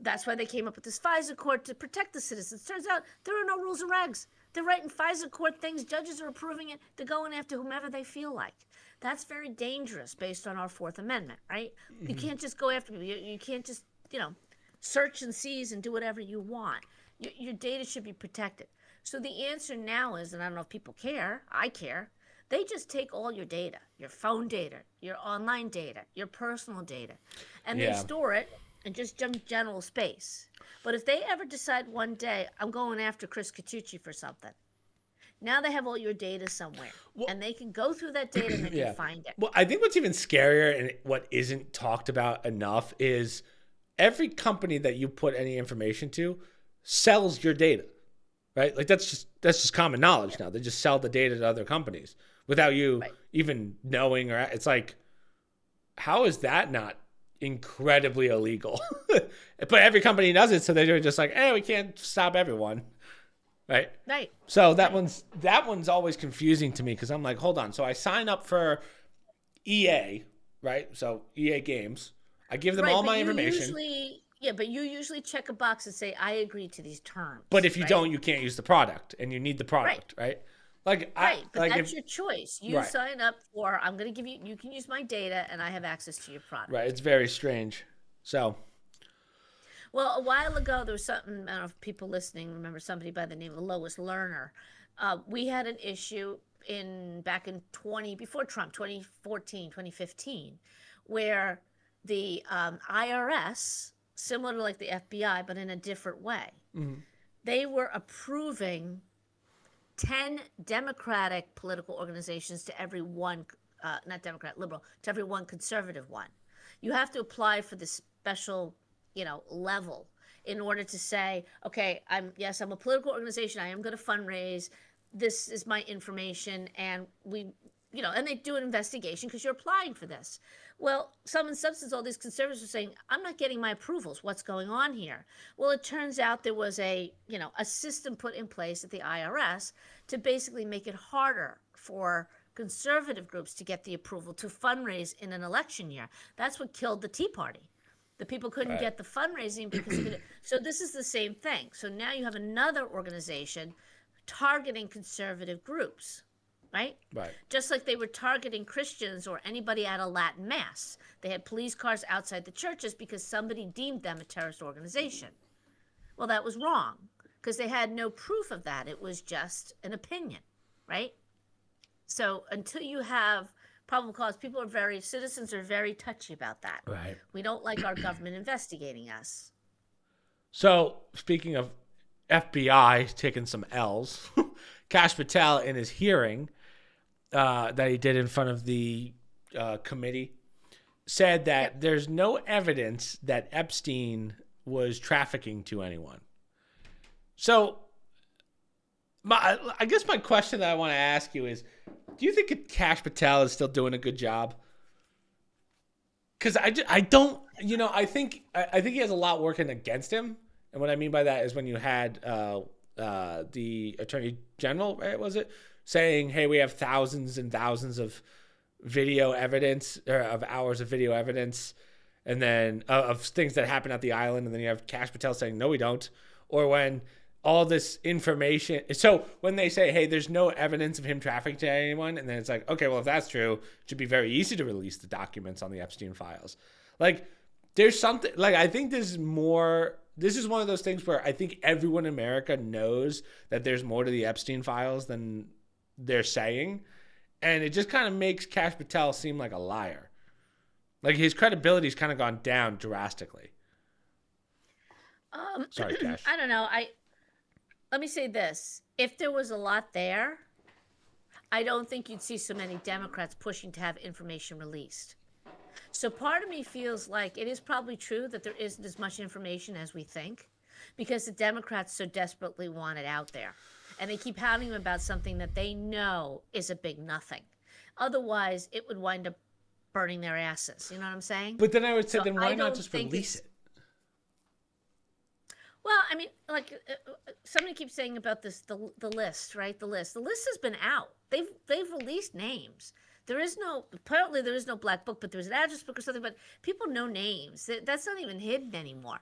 That's why they came up with this FISA court to protect the citizens. Turns out there are no rules or regs. They're writing FISA court things. Judges are approving it. They're going after whomever they feel like. That's very dangerous based on our Fourth Amendment, right? Mm-hmm. You can't just go after people. You can't just, search and seize and do whatever you want. Your data should be protected. So the answer now is, and I don't know if people care, I care, they just take all your data, your phone data, your online data, your personal data, and they store it in just general space. But if they ever decide one day, I'm going after Chris Catucci for something, now they have all your data somewhere, and they can go through that data and they can find it. Well, I think what's even scarier and what isn't talked about enough is every company that you put any information to sells your data, right? Like that's just common knowledge now. They just sell the data to other companies without you even knowing. Or it's like, how is that not incredibly illegal? But every company does it, so they're just like, we can't stop everyone. Right. So that one's always confusing to me because I'm like, hold on. So I sign up for EA, right? So EA Games. I give them all my information. But you usually check a box and say, I agree to these terms. But if you don't, you can't use the product, and you need the product, right? But that's your choice. You sign up for, I'm going to give you can use my data, and I have access to your product. Right. It's very strange. So. Well, a while ago, there was something, I don't know if people listening remember somebody by the name of Lois Lerner. We had an issue back in before Trump, 2014, 2015, where the IRS, similar to like the FBI, but in a different way, they were approving 10 Democratic political organizations to every one, not Democrat, liberal, to every one conservative one. You have to apply for this special level in order to say, okay, I'm a political organization. I am going to fundraise. This is my information. And and they do an investigation because you're applying for this. Well, in substance, all these conservatives are saying, I'm not getting my approvals. What's going on here? Well, it turns out there was a system put in place at the IRS to basically make it harder for conservative groups to get the approval to fundraise in an election year. That's what killed the Tea Party. The people couldn't get the fundraising because so this is the same thing. So now you have another organization targeting conservative groups, right? Just like they were targeting Christians or anybody at a Latin mass. They had police cars outside the churches because somebody deemed them a terrorist organization. Well, that was wrong because they had no proof of that. It was just an opinion, right? So until you have probable cause, citizens are very touchy about that. Right. We don't like our government investigating us. So speaking of FBI taking some L's, Kash Patel in his hearing that he did in front of the committee said that there's no evidence that Epsteine was trafficking to anyone. So I guess my question that I want to ask you is, do you think Kash Patel is still doing a good job? Because I don't, I think he has a lot working against him. And what I mean by that is when you had the Attorney General, right, was it, saying, hey, we have thousands and thousands of video evidence, or of hours of video evidence, and then of things that happen at the island. And then you have Kash Patel saying, no, we don't. Or when all this information. So when they say, hey, there's no evidence of him trafficking to anyone, and then it's like, okay, well, if that's true, it should be very easy to release the documents on the Epstein files. Like, there's something, like, I think this is one of those things where I think everyone in America knows that there's more to the Epstein files than they're saying. And it just kind of makes Kash Patel seem like a liar. Like, his credibility's kind of gone down drastically. Sorry, Kash. I don't know. Let me say this. If there was a lot there, I don't think you'd see so many Democrats pushing to have information released. So part of me feels like it is probably true that there isn't as much information as we think, because the Democrats so desperately want it out there. And they keep pounding them about something that they know is a big nothing. Otherwise, it would wind up burning their asses. You know what I'm saying? But then I would say, then why not just release it? Well, I mean, like somebody keeps saying about this, the list, right? The list has been out. They've released names. Apparently there is no black book, but there's an address book or something. But people know names. That's not even hidden anymore.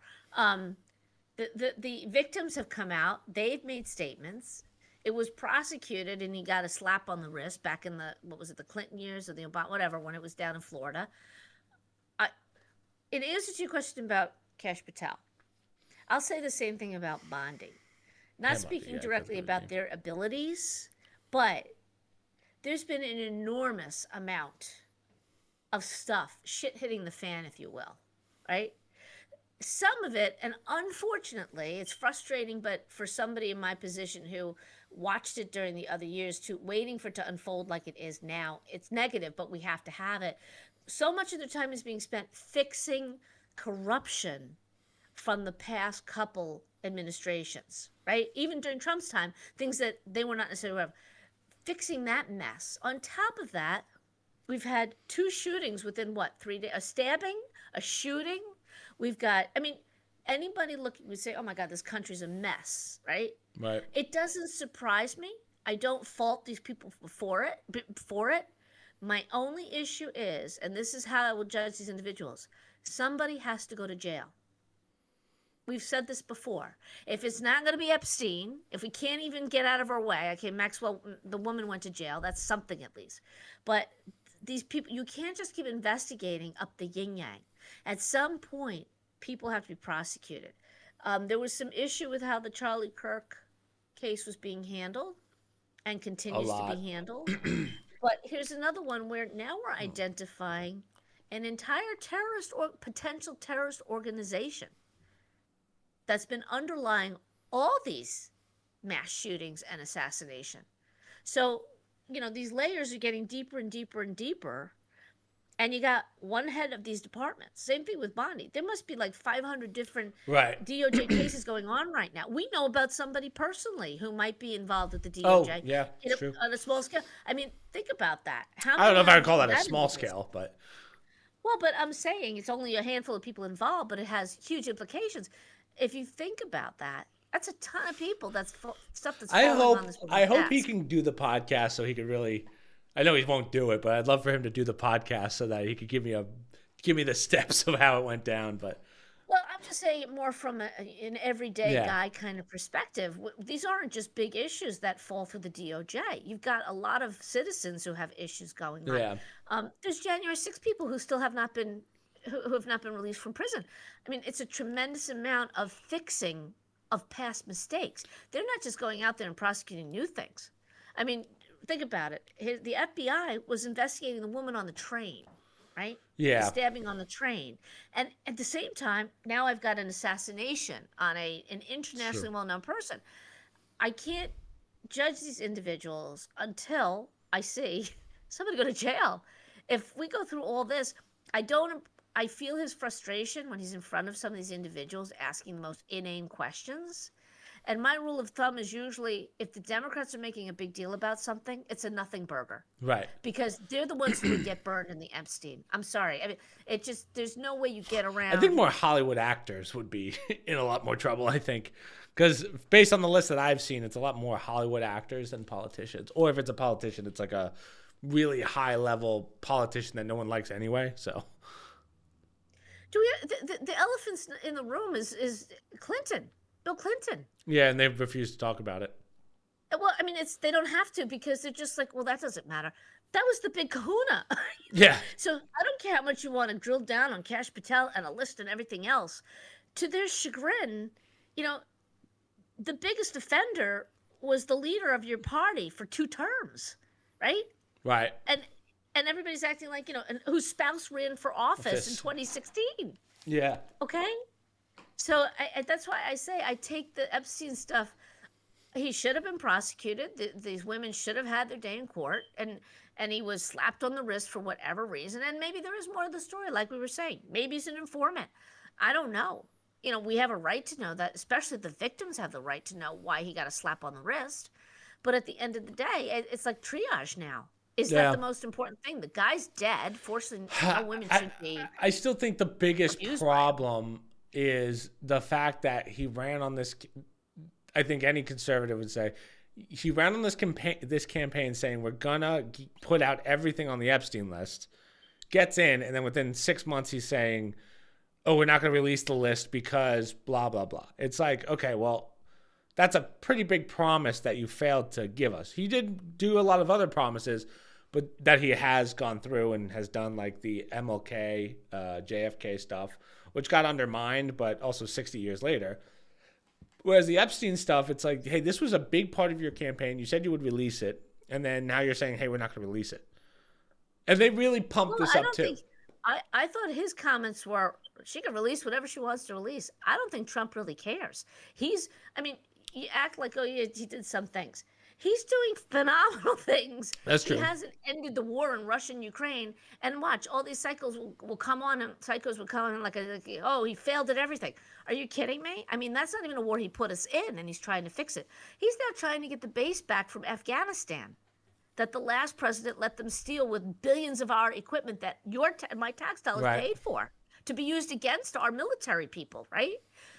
The victims have come out. They've made statements. It was prosecuted, and he got a slap on the wrist back in the Clinton years or the Obama, whatever, when it was down in Florida. In answer to your question about Kash Patel, I'll say the same thing about Bondi. Not speaking directly about their abilities, but there's been an enormous amount of stuff, shit hitting the fan, if you will, right? Some of it, and unfortunately, it's frustrating, but for somebody in my position who watched it during the other years, waiting for it to unfold like it is now, it's negative, but we have to have it. So much of the time is being spent fixing corruption from the past couple administrations, right? Even during Trump's time, things that they were not necessarily aware of. Fixing that mess. On top of that, we've had 2 shootings within 3 days? A stabbing, a shooting. We've got, I mean, anybody looking would say, oh my God, this country's a mess, right? Right. It doesn't surprise me. I don't fault these people for it. My only issue is, and this is how I will judge these individuals, somebody has to go to jail. We've said this before. If it's not going to be Epstein, if we can't even get out of our way, okay, Maxwell, the woman went to jail. That's something at least. But these people, you can't just keep investigating up the yin-yang. At some point, people have to be prosecuted. There was some issue with how the Charlie Kirk case was being handled and continues to be handled. But here's another one where now we're identifying an entire terrorist or potential terrorist organization that's been underlying all these mass shootings and assassination. So, these layers are getting deeper and deeper and deeper. And you got one head of these departments. Same thing with Bondi. There must be like 500 different DOJ cases going on right now. We know about somebody personally who might be involved with the DOJ. Oh, yeah, true. On a small scale. I mean, think about that. I don't know if I would call that a small scale, but... Well, but I'm saying it's only a handful of people involved, but it has huge implications. If you think about that, that's a ton of people. That's stuff that's falling on this woman's I hope desk. he can do the podcast so he could really... I know he won't do it, but I'd love for him to do the podcast so that he could give me the steps of how it went down. But well, I'm just saying it more from an everyday guy kind of perspective. These aren't just big issues that fall through the DOJ. You've got a lot of citizens who have issues going on. Yeah. There's January 6 people who still have not been released from prison. I mean, it's a tremendous amount of fixing of past mistakes. They're not just going out there and prosecuting new things. I mean, think about it. The FBI was investigating the woman on the train, right? Yeah. The stabbing on the train. And at the same time, now I've got an assassination on an internationally well-known person. I can't judge these individuals until I see somebody go to jail. If we go through all this, I feel his frustration when he's in front of some of these individuals asking the most inane questions. And my rule of thumb is usually if the Democrats are making a big deal about something, it's a nothing burger. Right. Because they're the ones who would get burned in the Epstein. I'm sorry. I mean, there's no way you get around. I think more Hollywood actors would be in a lot more trouble, I think. Because based on the list that I've seen, it's a lot more Hollywood actors than politicians. Or if it's a politician, it's like a really high-level politician that no one likes anyway, so... The elephant in the room is Clinton. Bill Clinton. Yeah, and they've refused to talk about it. Well, I mean, they don't have to because they're just like, well, that doesn't matter. That was the big kahuna. Yeah. So I don't care how much you want to drill down on Kash Patel and a list and everything else. To their chagrin, the biggest offender was the leader of your party for 2 terms, right? Right. And everybody's acting like, and whose spouse ran for office in 2016. Yeah. Okay? So that's why I say I take the Epstein stuff. He should have been prosecuted. These women should have had their day in court, and he was slapped on the wrist for whatever reason. And maybe there is more to the story, like we were saying. Maybe he's an informant. I don't know. We have a right to know that, especially the victims have the right to know why he got a slap on the wrist. But at the end of the day, it's like triage now. Is that the most important thing? The guy's dead. Forcing no women should be. I still think the biggest problem is the fact that he ran on this. I think any conservative would say he ran on this campaign saying we're gonna put out everything on the Epstein list, gets in, and then within 6 months he's saying, oh, we're not gonna release the list because blah blah blah. It's like, okay, well, that's a pretty big promise that you failed to give us. He did do a lot of other promises, but that he has gone through and has done, like the MLK, JFK stuff, which got undermined, but also 60 years later. Whereas the Epstein stuff, it's like, hey, this was a big part of your campaign. You said you would release it, and then now you're saying, hey, we're not going to release it. And they really pumped this up too. I thought his comments were, she can release whatever she wants to release. I don't think Trump really cares. You act like, oh, yeah, he did some things. He's doing phenomenal things. That's true. He hasn't ended the war in Russia and Ukraine. And watch, all these cycles will come on, and psychos will come on like, oh, he failed at everything. Are you kidding me? I mean, that's not even a war he put us in, and he's trying to fix it. He's now trying to get the base back from Afghanistan that the last president let them steal with billions of our equipment that my tax dollars paid for to be used against our military people, right?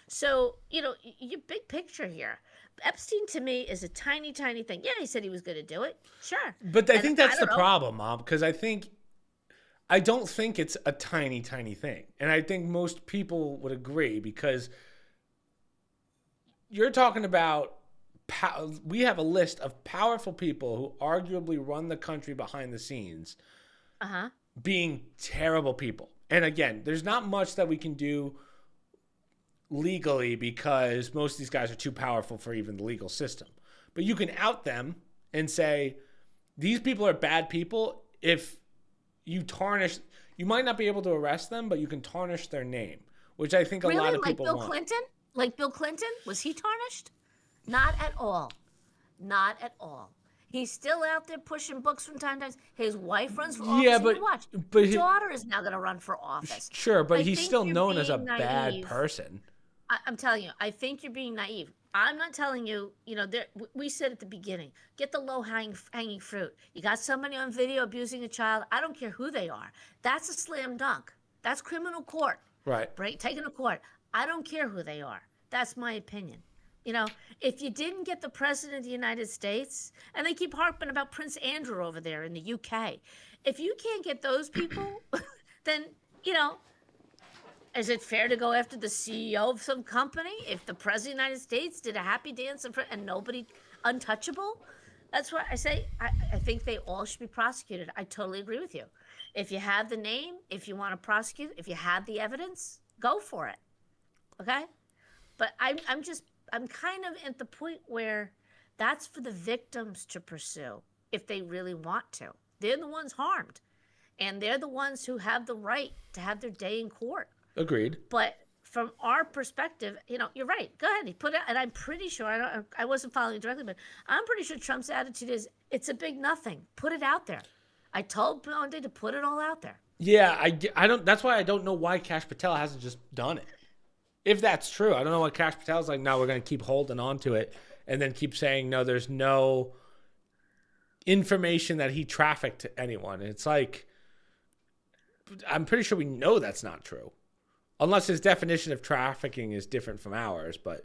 So, your big picture here. Epstein, to me, is a tiny, tiny thing. Yeah, he said he was going to do it. Sure. But I think that's the problem, Mom, because I don't think it's a tiny, tiny thing. And I think most people would agree because you're talking about we have a list of powerful people who arguably run the country behind the scenes being terrible people. And again, there's not much that we can do legally because most of these guys are too powerful for even the legal system. But you can out them and say, these people are bad people. If you tarnish, you might not be able to arrest them, but you can tarnish their name, which I think a lot of people want. Clinton? Like Bill Clinton? Was he tarnished? Not at all. Not at all. He's still out there pushing books from time to time. His wife runs for office. Yeah, but his daughter is now going to run for office. Sure, but he's still known as a bad person. I'm telling you, I think you're being naive. I'm not telling you, we said at the beginning, get the low-hanging fruit. You got somebody on video abusing a child, I don't care who they are. That's a slam dunk. That's criminal court. Right. Taken to court. I don't care who they are. That's my opinion. If you didn't get the president of the United States, and they keep harping about Prince Andrew over there in the UK, if you can't get those people, then, is it fair to go after the CEO of some company if the president of the United States did a happy dance and nobody untouchable? That's why I say I think they all should be prosecuted. I totally agree with you. If you have the name, if you want to prosecute, if you have the evidence, go for it. Okay? But I'm kind of at the point where that's for the victims to pursue if they really want to. They're the ones harmed, and they're the ones who have the right to have their day in court. Agreed. But from our perspective, you're right. Go ahead. He put it, and I'm pretty sure I wasn't following it directly, but I'm pretty sure Trump's attitude is it's a big nothing. Put it out there. I told Blondie to put it all out there. Yeah, I don't. That's why I don't know why Kash Patel hasn't just done it. If that's true, I don't know why Kash Patel's like, no, we're going to keep holding on to it and then keep saying, no, there's no information that he trafficked to anyone. And it's like, I'm pretty sure we know that's not true. Unless his definition of trafficking is different from ours, but...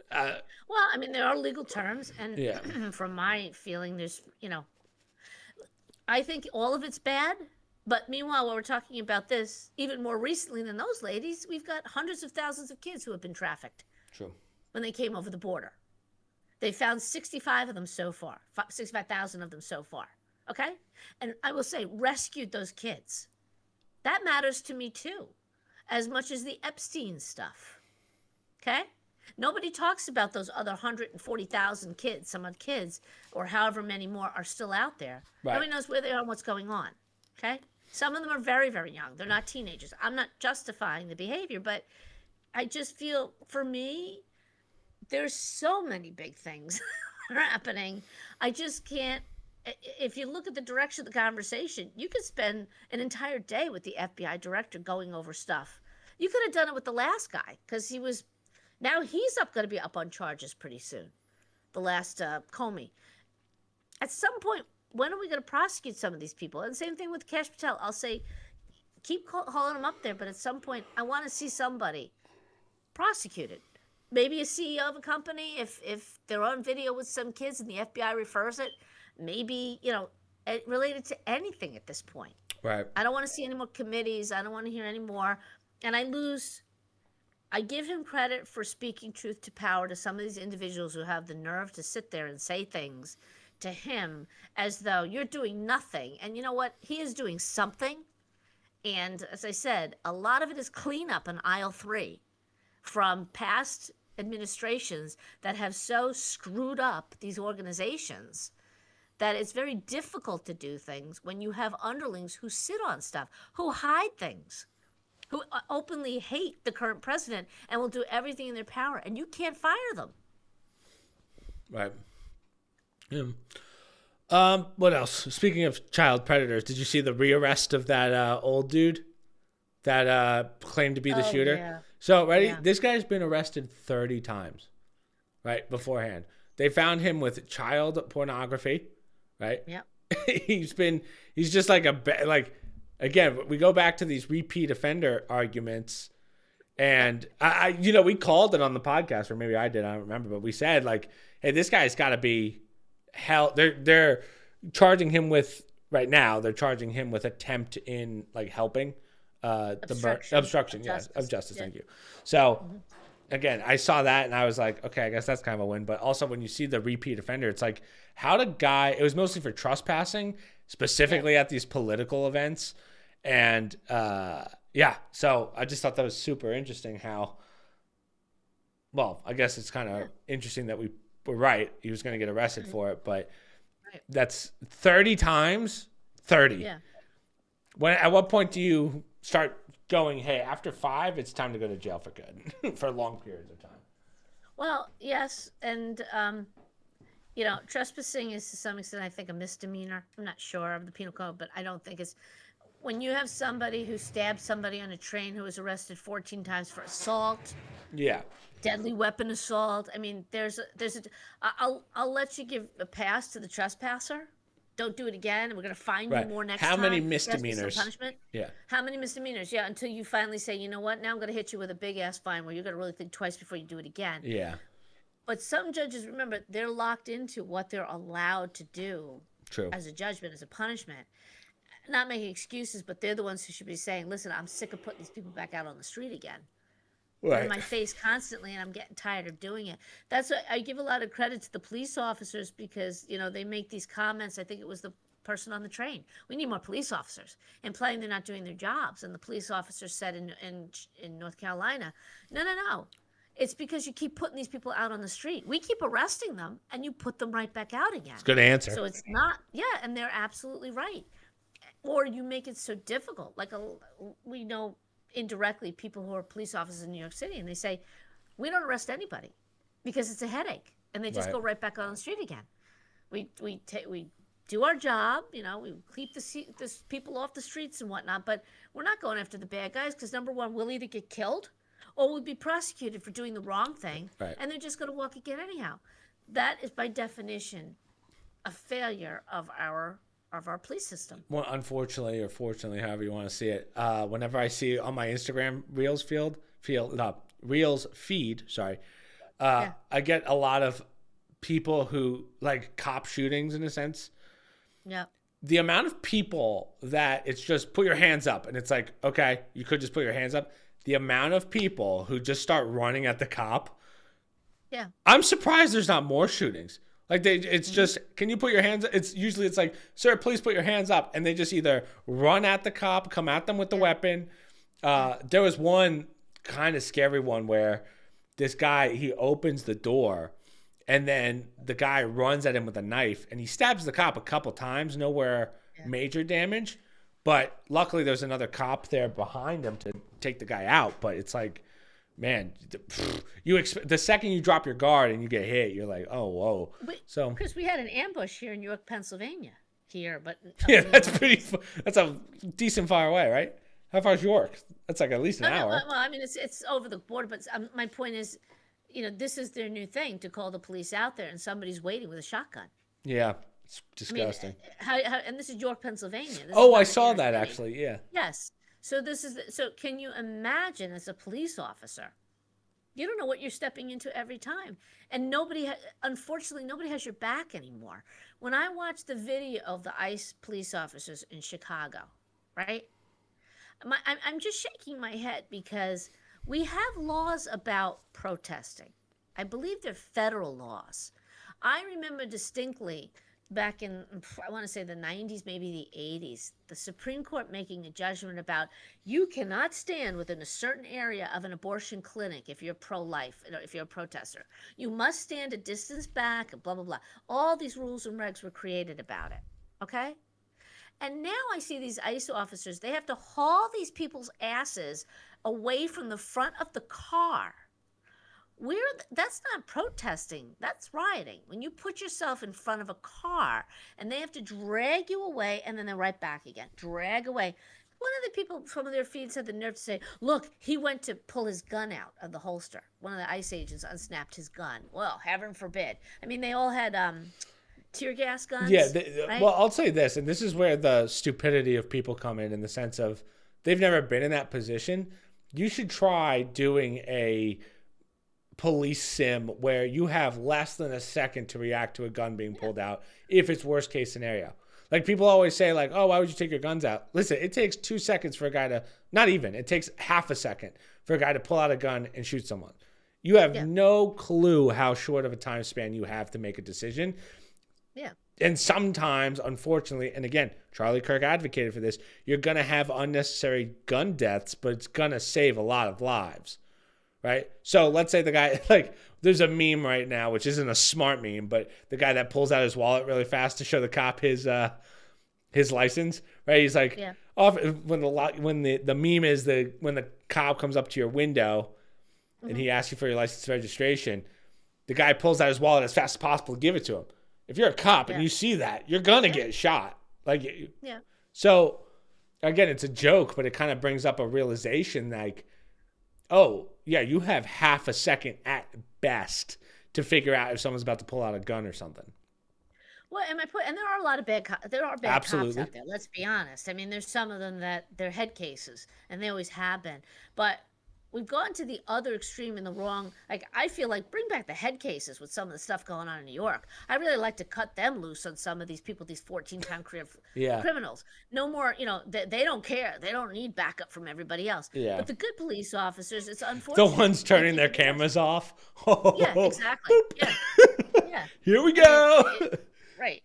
well, I mean, there are legal terms, and from my feeling, there's, I think all of it's bad. But meanwhile, while we're talking about this, even more recently than those ladies, we've got hundreds of thousands of kids who have been trafficked. True. When they came over the border. They found 65 of them so far, 65,000 of them so far. Okay? And I will say, rescued those kids. That matters to me too, as much as the Epstein stuff. Okay? Nobody talks about those other 140,000 kids, some odd kids, or however many more are still out there. Right. Nobody knows where they are and what's going on. Okay? Some of them are very, very young. They're not teenagers. I'm not justifying the behavior, but I just feel, for me, there's so many big things happening. I just can't. If you look at the direction of the conversation, you could spend an entire day with the FBI director going over stuff. You could have done it with the last guy, because now he's going to be up on charges pretty soon. The last Comey. At some point, when are we going to prosecute some of these people? And same thing with Kash Patel. I'll say, keep hauling them up there, but at some point, I want to see somebody prosecuted. Maybe a CEO of a company, if they're on video with some kids and the FBI refers it, maybe, related to anything at this point. Right. I don't want to see any more committees. I don't want to hear any more. And I give him credit for speaking truth to power to some of these individuals who have the nerve to sit there and say things to him as though you're doing nothing. And you know what? He is doing something. And as I said, a lot of it is cleanup in aisle 3 from past administrations that have so screwed up these organizations that it's very difficult to do things when you have underlings who sit on stuff, who hide things, who openly hate the current president and will do everything in their power, and you can't fire them. Right. Yeah. What else? Speaking of child predators, did you see the rearrest of that old dude that claimed to be the shooter? Yeah. So, ready? Yeah. This guy's been arrested 30 times, right, beforehand. They found him with child pornography, right? Yep. he's just like again, we go back to these repeat offender arguments, and I we called it on the podcast, or maybe I did, I don't remember, but we said, like, hey, this guy's got to be held. They're charging him with, right now, they're charging him with attempt in, like, helping obstruction of justice. Thank you. So again, I saw that and I was like, okay, I guess that's kind of a win. But also, when you see the repeat offender, it's like, how did it was mostly for trespassing, specifically at these political events. And so I just thought that was super interesting how, well, I guess it's kind of interesting that we were right. He was going to get arrested for it, but that's 30 times, 30. Yeah. At what point do you start going, hey, after 5, it's time to go to jail for good for long periods of time? Well, yes. And, trespassing is to some extent, I think, a misdemeanor. I'm not sure of the penal code, but I don't think it's, when you have somebody who stabbed somebody on a train who was arrested 14 times for assault. Yeah. Deadly weapon assault. I mean, I'll let you give a pass to the trespasser. Don't do it again, and we're going to fine you more next time. How many misdemeanors? Punishment? Yeah. How many misdemeanors? Yeah, until you finally say, you know what, now I'm going to hit you with a big-ass fine where you're going to really think twice before you do it again. Yeah. But some judges, remember, they're locked into what they're allowed to do. True. As a judgment, as a punishment. Not making excuses, but they're the ones who should be saying, listen, I'm sick of putting these people back out on the street again. Right. In my face constantly, and I'm getting tired of doing it. That's why I give a lot of credit to the police officers, because they make these comments. I think it was the person on the train. We need more police officers, implying they're not doing their jobs. And the police officer said in North Carolina, no, it's because you keep putting these people out on the street. We keep arresting them, and you put them right back out again. It's a good answer. So it's not, and they're absolutely right. Or you make it so difficult. Like we know indirectly people who are police officers in New York City, and they say, we don't arrest anybody because it's a headache, and they just go right back on the street again. We do our job, we keep the people off the streets and whatnot, but we're not going after the bad guys, because number one, we'll either get killed or we'll be prosecuted for doing the wrong thing, and they're just going to walk again anyhow. That is by definition a failure of our police system. Well, unfortunately or fortunately, however you want to see it, whenever I see on my Instagram Reels feed, I get a lot of people who like cop shootings in a sense. Yeah. The amount of people that it's just put your hands up, and it's like, okay, you could just put your hands up. The amount of people who just start running at the cop Yeah. I'm surprised there's not more shootings. Like it's just, can you put your hands? It's like, sir, please put your hands up, and they just either run at the cop, come at them with the weapon. There was one kind of scary one where this guy, he opens the door, and then the guy runs at him with a knife, and he stabs the cop a couple times, nowhere major damage, but luckily there's another cop there behind him to take the guy out. But it's like, man, the second you drop your guard and you get hit, you're like, oh, whoa. So Chris, we had an ambush here in York, Pennsylvania. But yeah, that's a decent far away, right? How far is York? That's like at least an hour. Well, I mean, it's over the border, but my point is, this is their new thing, to call the police out there and somebody's waiting with a shotgun. Yeah, it's disgusting. I mean, and this is York, Pennsylvania. I saw that actually. Yeah. Yes. So can you imagine, as a police officer, you don't know what you're stepping into every time, and unfortunately, nobody has your back anymore. When I watched the video of the ICE police officers in Chicago, right? I'm just shaking my head, because we have laws about protesting. I believe they're federal laws. I remember distinctly back in, I want to say the 90s, maybe the 80s, the Supreme Court making a judgment about, you cannot stand within a certain area of an abortion clinic if you're pro-life, if you're a protester. You must stand a distance back, and blah, blah, blah. All these rules and regs were created about it, okay? And now I see these ICE officers, they have to haul these people's asses away from the front of the car. That's not protesting, that's rioting. When you put yourself in front of a car and they have to drag you away, and then they're right back again, drag away. One of the people from their feeds had the nerve to say, look, he went to pull his gun out of the holster. One of the ICE agents unsnapped his gun. Well, heaven forbid. I mean, they all had tear gas guns. Yeah, right? Well, I'll say this, and this is where the stupidity of people come in the sense of they've never been in that position. You should try doing a police sim where you have less than a second to react to a gun being pulled out if it's worst case scenario. Like, people always say, like, oh, why would you take your guns out? Listen, it takes 2 seconds for a guy to, not even, it takes half a second for a guy to pull out a gun and shoot someone. You have no clue how short of a time span you have to make a decision. Yeah. And sometimes, unfortunately, and again, Charlie Kirk advocated for this, you're going to have unnecessary gun deaths, but it's going to save a lot of lives, right? So let's say the guy, like, there's a meme right now, which isn't a smart meme, but the guy that pulls out his wallet really fast to show the cop his license, right? He's like, when the meme is when the cop comes up to your window and he asks you for your license registration, the guy pulls out his wallet as fast as possible to give it to him. If you're a cop and you see that, you're gonna get shot. So again, it's a joke, but it kind of brings up a realization, like, oh yeah, you have half a second at best to figure out if someone's about to pull out a gun or something. Well, and there are a lot of bad cops out there. Let's be honest. I mean, there's some of them that they're head cases, and they always have been. But we've gone to the other extreme in the wrong. Like, I feel like, bring back the head cases with some of the stuff going on in New York. I really like to cut them loose on some of these people, these 14-time criminals. No more, they don't care. They don't need backup from everybody else. Yeah. But the good police officers, it's unfortunate. The ones turning their cameras off. Yeah, exactly. Yeah. Here we go. Right.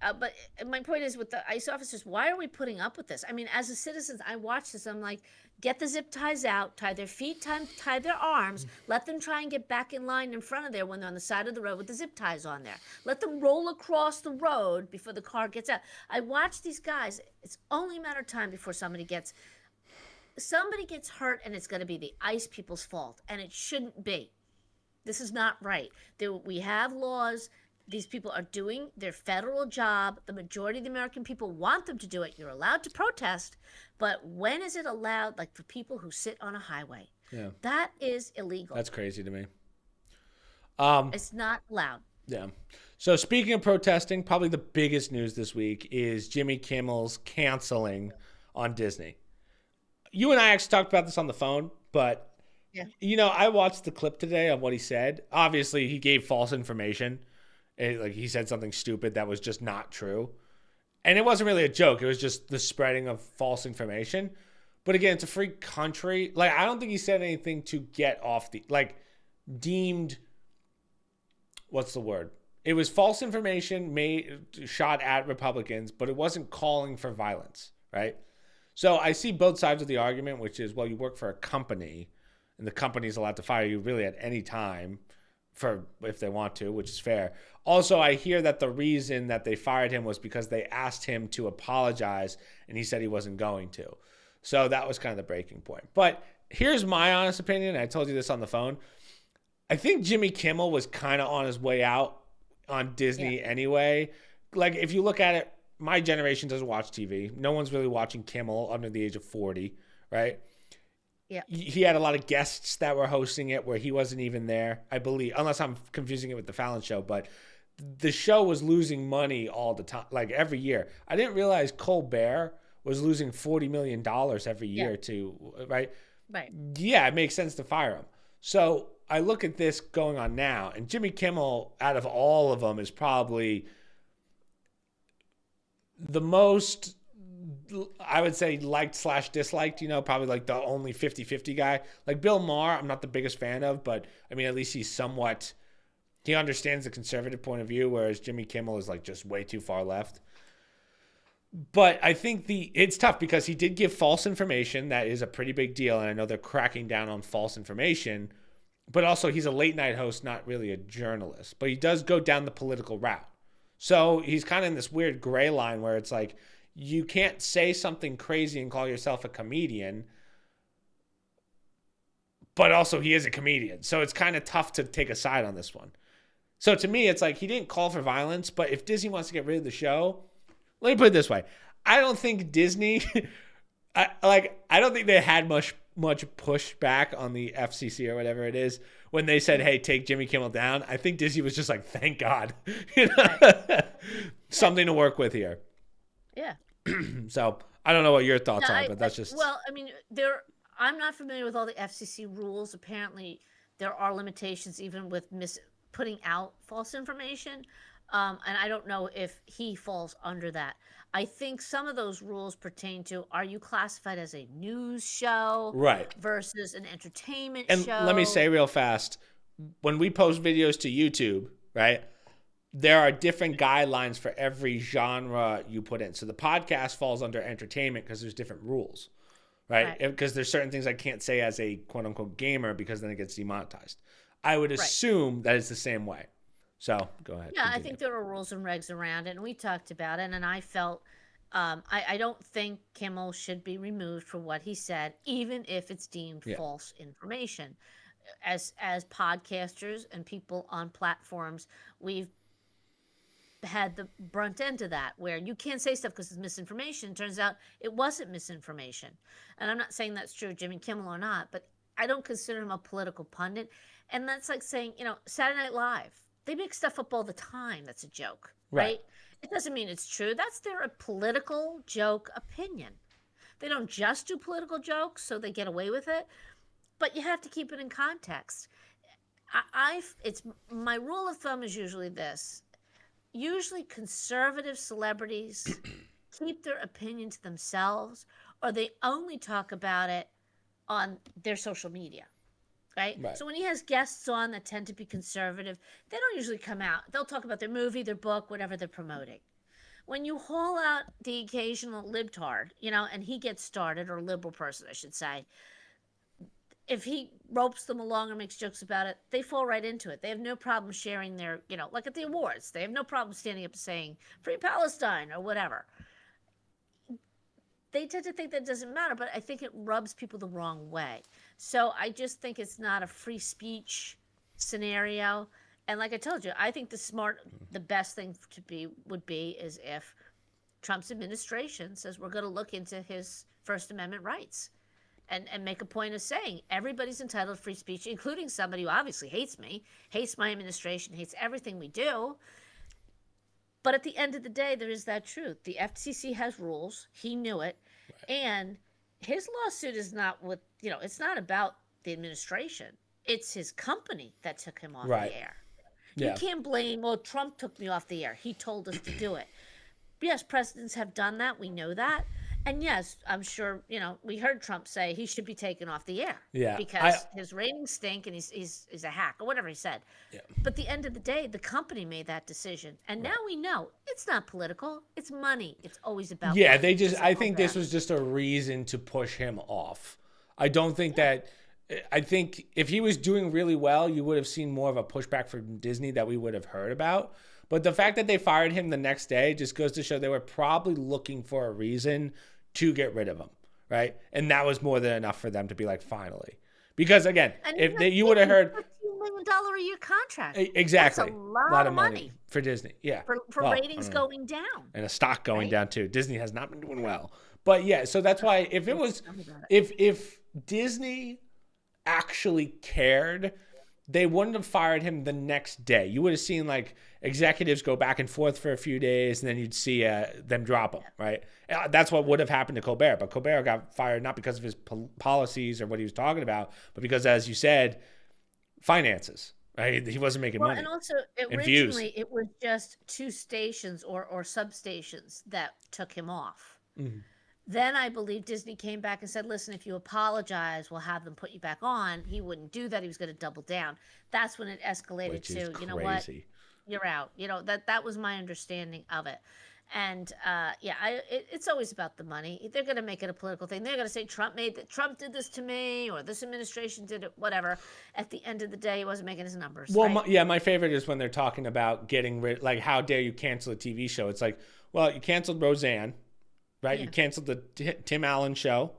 But my point is, with the ICE officers, why are we putting up with this? I mean, as a citizen, I watch this. I'm like, get the zip ties out, tie their feet, tie their arms. Let them try and get back in line in front of there when they're on the side of the road with the zip ties on there. Let them roll across the road before the car gets out. I watch these guys. It's only a matter of time before somebody gets hurt, and it's going to be the ICE people's fault, and it shouldn't be. This is not right. We have laws. These people are doing their federal job. The majority of the American people want them to do it. You're allowed to protest, but when is it allowed, like, for people who sit on a highway? Yeah. That is illegal. That's crazy to me. It's not allowed. Yeah. So speaking of protesting, probably the biggest news this week is Jimmy Kimmel's canceling on Disney. You and I actually talked about this on the phone, but, I watched the clip today of what he said. Obviously, he gave false information. Like, he said something stupid that was just not true. And it wasn't really a joke. It was just the spreading of false information. But again, it's a free country. Like, I don't think he said anything to get off deemed what's the word? It was false information shot at Republicans, but it wasn't calling for violence, right? So I see both sides of the argument, which is, well, you work for a company, and the company is allowed to fire you really at any time if they want to, which is fair. Also, I hear that the reason that they fired him was because they asked him to apologize, and he said he wasn't going to. So that was kind of the breaking point. But here's my honest opinion. I told you this on the phone. I think Jimmy Kimmel was kind of on his way out on Disney anyway. Like, if you look at it, my generation doesn't watch TV. No one's really watching Kimmel under the age of 40, right? Yeah. He had a lot of guests that were hosting it where he wasn't even there, I believe, unless I'm confusing it with the Fallon show. But the show was losing money all the time, like every year. I didn't realize Colbert was losing $40 million every year right? Right. Yeah, it makes sense to fire him. So I look at this going on now, and Jimmy Kimmel, out of all of them, is probably the most, I would say, liked/disliked, probably like the only 50-50 guy. Like Bill Maher, I'm not the biggest fan of, but I mean, at least he understands the conservative point of view, whereas Jimmy Kimmel is like just way too far left. But I think it's tough because he did give false information. That is a pretty big deal. And I know they're cracking down on false information, but also he's a late night host, not really a journalist, but he does go down the political route. So he's kind of in this weird gray line where it's like, you can't say something crazy and call yourself a comedian, but also he is a comedian. So it's kind of tough to take a side on this one. So to me, it's like he didn't call for violence, but if Disney wants to get rid of the show, let me put it this way. I don't think Disney, I don't think they had much pushback on the FCC or whatever it is when they said, hey, take Jimmy Kimmel down. I think Disney was just like, thank God. Something to work with here. Yeah. So I don't know what your thoughts are, but that's just. Well, I mean, I'm not familiar with all the FCC rules. Apparently, there are limitations even with putting out false information. And I don't know if he falls under that. I think some of those rules pertain to, are you classified as a news show versus an entertainment show? And let me say real fast, when we post videos to YouTube, right, there are different guidelines for every genre you put in. So the podcast falls under entertainment because there's different rules, right? Because there's certain things I can't say as a quote-unquote gamer because then it gets demonetized. I would assume that it's the same way. So go ahead. Yeah, continue. I think there are rules and regs around it, and we talked about it, and I felt I don't think Kimmel should be removed for what he said, even if it's deemed false information. As podcasters and people on platforms, we've had the brunt end of that, where you can't say stuff because it's misinformation. Turns out it wasn't misinformation. And I'm not saying that's true of Jimmy Kimmel or not, but I don't consider him a political pundit. And that's like saying, Saturday Night Live, they make stuff up all the time that's a joke, right? It doesn't mean it's true. That's their political joke opinion. They don't just do political jokes, so they get away with it, but you have to keep it in context. It's my rule of thumb is usually this. Usually conservative celebrities keep their opinion to themselves, or they only talk about it on their social media. Right? So when he has guests on that tend to be conservative, they don't usually come out. They'll talk about their movie, their book, whatever they're promoting. When you haul out the occasional libtard, and he gets started, or liberal person, I should say, if he ropes them along or makes jokes about it, they fall right into it. They have no problem sharing their, like at the awards, they have no problem standing up and saying, Free Palestine, or whatever. They tend to think that doesn't matter, but I think it rubs people the wrong way. So I just think it's not a free speech scenario. And like I told you, I think the best thing would be is if Trump's administration says we're going to look into his First Amendment rights and make a point of saying everybody's entitled to free speech, including somebody who obviously hates me, hates my administration, hates everything we do. But at the end of the day, there is that truth. The FCC has rules. He knew it. And his lawsuit is not it's not about the administration. It's his company that took him off the air. You can't blame, Trump took me off the air. He told us to do it. Yes, presidents have done that. We know that. And yes, I'm sure, we heard Trump say he should be taken off the air. Yeah. Because his ratings stink and he's a hack or whatever he said. Yeah. But at the end of the day, the company made that decision. And now we know it's not political. It's money. It's always about money. I think this was just a reason to push him off. I don't think I think if he was doing really well, you would have seen more of a pushback from Disney that we would have heard about. But the fact that they fired him the next day just goes to show they were probably looking for a reason to get rid of him, right? And that was more than enough for them to be like, finally. Because again, you would have heard $15 million a year contract. Exactly. That's a lot of money for Disney. Yeah. For ratings going down. And a stock going down too. Disney has not been doing well. But yeah, so that's why if Disney actually cared, they wouldn't have fired him the next day. You would have seen like executives go back and forth for a few days, and then you'd see them drop him, right? That's what would have happened to Colbert. But Colbert got fired not because of his policies or what he was talking about, but because, as you said, finances, right? He wasn't making money. And also, originally, it was just 2 stations or substations that took him off. Mm-hmm. Then I believe Disney came back and said, listen, if you apologize, we'll have them put you back on. He wouldn't do that. He was going to double down. That's when it escalated to, you know what, you're out. That was my understanding of it. And it's always about the money. They're going to make it a political thing. They're going to say Trump did this to me, or this administration did it, whatever. At the end of the day, he wasn't making his numbers. Well, right? My favorite is when they're talking about getting rid, like, how dare you cancel a TV show? It's like, well, you canceled Roseanne. Right, you canceled the Tim Allen show.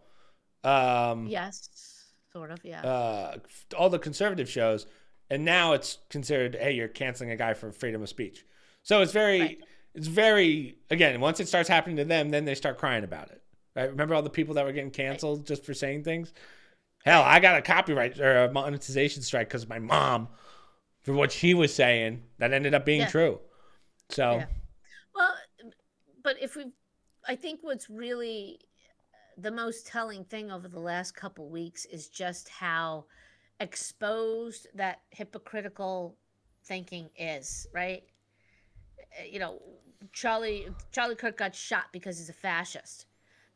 Yes, sort of, yeah. All the conservative shows, and now it's considered, hey, you're canceling a guy for freedom of speech. So it's very, again, once it starts happening to them, then they start crying about it. Right? Remember all the people that were getting canceled just for saying things? Hell, I got a copyright or a monetization strike because of my mom for what she was saying that ended up being true. So, well, but I think what's really the most telling thing over the last couple of weeks is just how exposed that hypocritical thinking is, right? Charlie Kirk got shot because he's a fascist.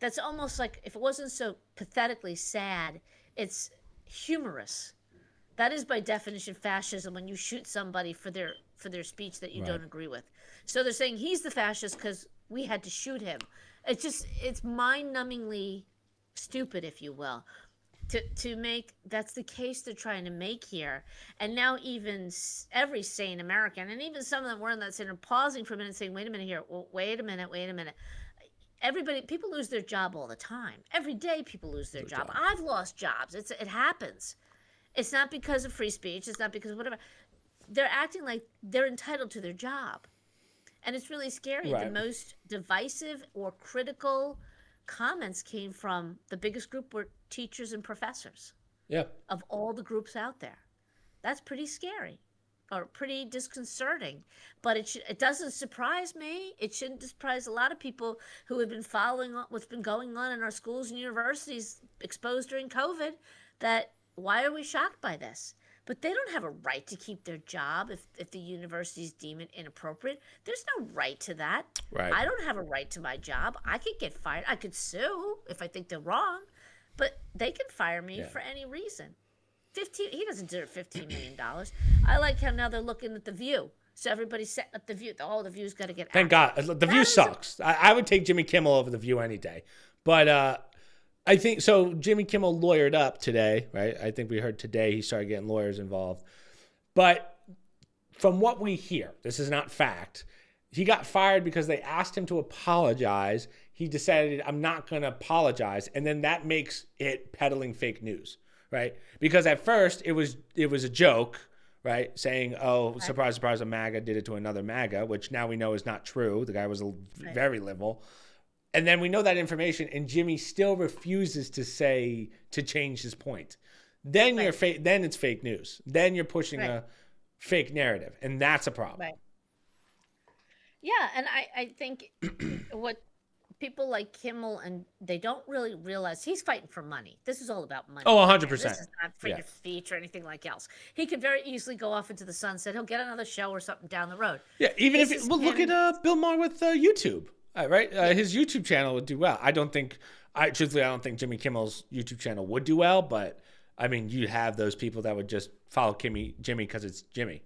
That's almost like, if it wasn't so pathetically sad, it's humorous. That is by definition fascism, when you shoot somebody for their speech that you don't agree with. So they're saying he's the fascist because we had to shoot him. It's mind-numbingly stupid, if you will, to make that's the case they're trying to make here. And now even every sane American, and even some of them were in that center, pausing for a minute, saying, wait a minute here, well, wait a minute. People lose their job all the time. Every day people lose their job. I've lost jobs. It happens. It's not because of free speech. It's not because of whatever. They're acting like they're entitled to their job. And it's really scary. Right. The most divisive or critical comments came from the biggest group were teachers and professors. Yeah. Of all the groups out there. That's pretty scary or pretty disconcerting. But it doesn't surprise me. It shouldn't surprise a lot of people who have been following what's been going on in our schools and universities exposed during COVID, that why are we shocked by this? But they don't have a right to keep their job if the universities deem it inappropriate. There's no right to that. Right. I don't have a right to my job. I could get fired. I could sue if I think they're wrong, but they can fire me for any reason. He doesn't deserve $15 million. I like how now they're looking at The View. So everybody's setting up The View. The View's got to get out. Thank God. The View sucks. I would take Jimmy Kimmel over The View any day. But I think so. Jimmy Kimmel lawyered up today, right? I think we heard today he started getting lawyers involved. But from what we hear, this is not fact, he got fired because they asked him to apologize. He decided, I'm not going to apologize. And then that makes it peddling fake news, right? Because at first it was a joke, right? Saying, oh, surprise, surprise, a MAGA did it to another MAGA, which now we know is not true. The guy was very liberal. And then we know that information, and Jimmy still refuses to change his point. Then then it's fake news. Then you're pushing a fake narrative, and that's a problem. Right. Yeah, and I think what people like Kimmel, and they don't really realize, he's fighting for money. This is all about money. Oh, 100%. This is not freedom of speech or anything like else. He could very easily go off into the sunset. He'll get another show or something down the road. Yeah, even look at Bill Maher with YouTube. Right. His YouTube channel would do well. Truthfully, I don't think Jimmy Kimmel's YouTube channel would do well, but I mean, you have those people that would just follow Jimmy because it's Jimmy.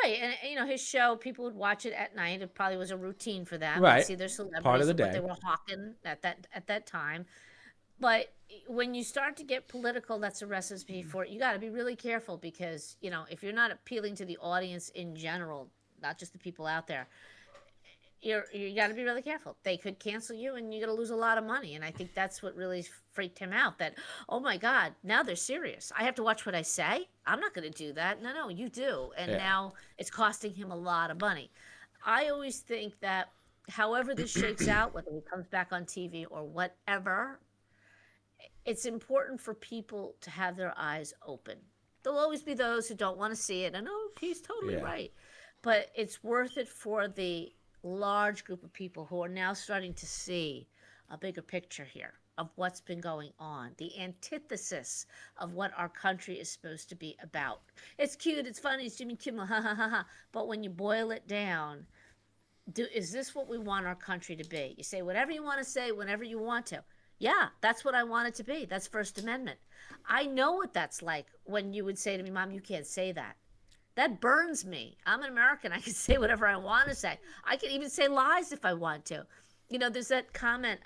Right, and his show, people would watch it at night. It probably was a routine for them. Right. They'd see their celebrities, Part of the what day. they were hawking at that time. But when you start to get political, that's a recipe for it. You got to be really careful because if you're not appealing to the audience in general, not just the people out there, you got to be really careful. They could cancel you, and you're gonna lose a lot of money. And I think that's what really freaked him out. That, oh my God, now they're serious. I have to watch what I say. I'm not gonna do that. No, you do. And now it's costing him a lot of money. I always think that, however this shakes out, whether he comes back on TV or whatever, it's important for people to have their eyes open. There'll always be those who don't want to see it, and he's totally right. But it's worth it for the large group of people who are now starting to see a bigger picture here of what's been going on, the antithesis of what our country is supposed to be about. It's cute, it's funny, it's Jimmy Kimmel, ha ha ha ha. But when you boil it down, is this what we want our country to be? You say whatever you want to say whenever you want to. Yeah, that's what I want it to be. That's First Amendment. I know what that's like when you would say to me, Mom, you can't say that. That burns me. I'm an American. I can say whatever I want to say. I can even say lies if I want to. There's that comment,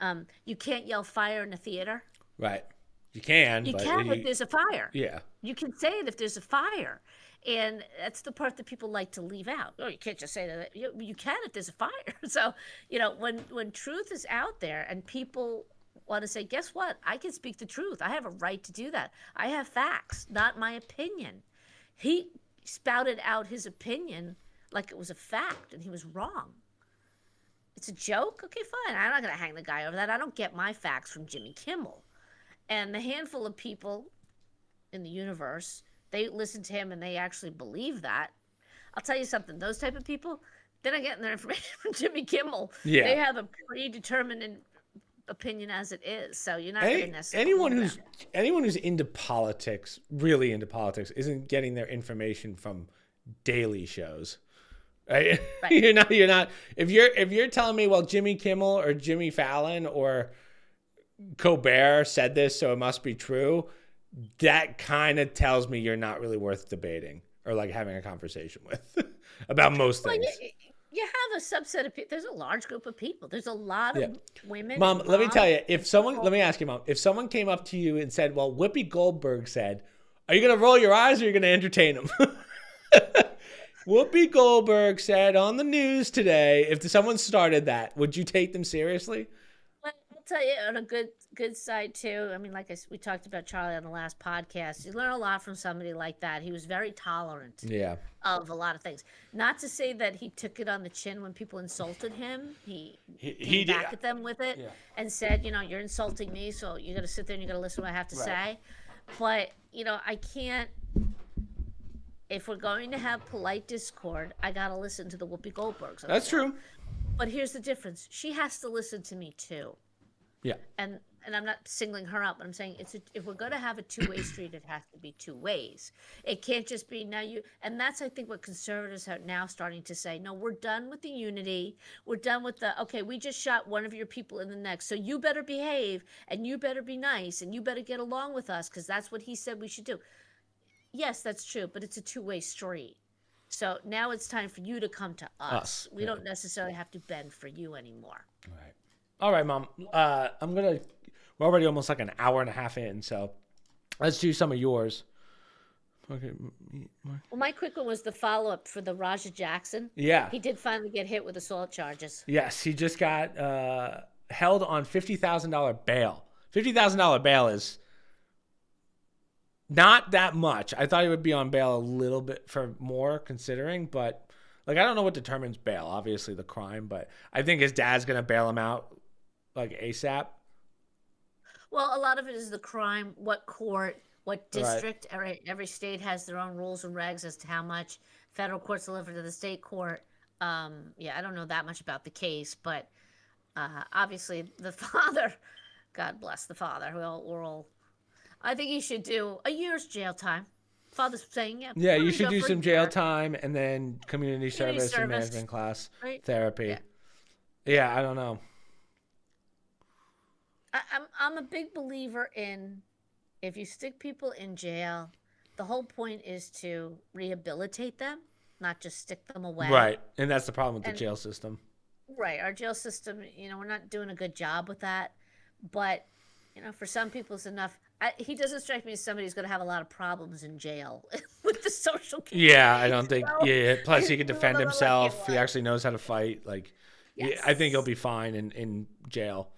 you can't yell fire in a theater. Right. You can. You can if there's a fire. Yeah. You can say it if there's a fire. And that's the part that people like to leave out. Oh, you can't just say that. You can if there's a fire. So, when truth is out there and people want to say, guess what? I can speak the truth. I have a right to do that. I have facts, not my opinion. He spouted out his opinion like it was a fact, and he was wrong. It's a joke? Okay, fine. I'm not going to hang the guy over that. I don't get my facts from Jimmy Kimmel. And the handful of people in the universe, they listen to him and they actually believe that. I'll tell you something. Those type of people, they're not getting their information from Jimmy Kimmel. Yeah. They have a predetermined opinion as it is. So you're not going to necessarily... Anyone who's into politics, really into politics, isn't getting their information from daily shows. Right? You're not if you're telling me, well, Jimmy Kimmel or Jimmy Fallon or Colbert said this, so it must be true, that kind of tells me you're not really worth debating or like having a conversation with about most things. You have a subset of people. There's a large group of people. There's a lot of women. Mom, let me tell you, let me ask you, Mom, if someone came up to you and said, well, Whoopi Goldberg said, are you going to roll your eyes or are you going to entertain them? Whoopi Goldberg said on the news today, if someone started that, would you take them seriously? Well, I'll tell you on a good side too. I mean, like we talked about Charlie on the last podcast. You learn a lot from somebody like that. He was very tolerant of a lot of things. Not to say that he took it on the chin when people insulted him. He came back at them with it and said, you're insulting me, so you got to sit there and you got to listen to what I have to say. But, I can't. If we're going to have polite discord, I got to listen to the Whoopi Goldbergs. That's true. But here's the difference. She has to listen to me too. Yeah. And I'm not singling her out, but I'm saying if we're going to have a two-way street, it has to be two ways. It can't just be and that's, I think, what conservatives are now starting to say. No, we're done with the unity. We're done with we just shot one of your people in the neck, so you better behave, and you better be nice, and you better get along with us, because that's what he said we should do. Yes, that's true, but it's a two-way street. So now it's time for you to come to us. We don't necessarily have to bend for you anymore. All right, Mom. We're already almost like an hour and a half in, so let's do some of yours. Okay. Well, my quick one was the follow-up for the Raja Jackson. Yeah. He did finally get hit with assault charges. Yes, he just got held on $50,000 bail. $50,000 bail is not that much. I thought he would be on bail a little bit for more considering, but I don't know what determines bail. Obviously the crime, but I think his dad's going to bail him out ASAP. Well, a lot of it is the crime, what court, what district. Right. Every state has their own rules and regs as to how much federal courts deliver to the state court. I don't know that much about the case, but obviously the father, God bless the father, I think he should do a year's jail time. Father's saying, yeah, you should do some jail time and then community service and management class therapy. Yeah, I don't know. I'm a big believer in, if you stick people in jail, the whole point is to rehabilitate them, not just stick them away. Right. And that's the problem with the And jail system. right, our jail system, we're not doing a good job with that. But for some people, it's enough. He doesn't strike me as somebody who's going to have a lot of problems in jail with the social Yeah, I community. don't think. So Yeah. Plus, he he's can one defend of the lucky himself. He ones. actually knows how to fight. Like, yeah, I think he'll Yes. be fine in jail.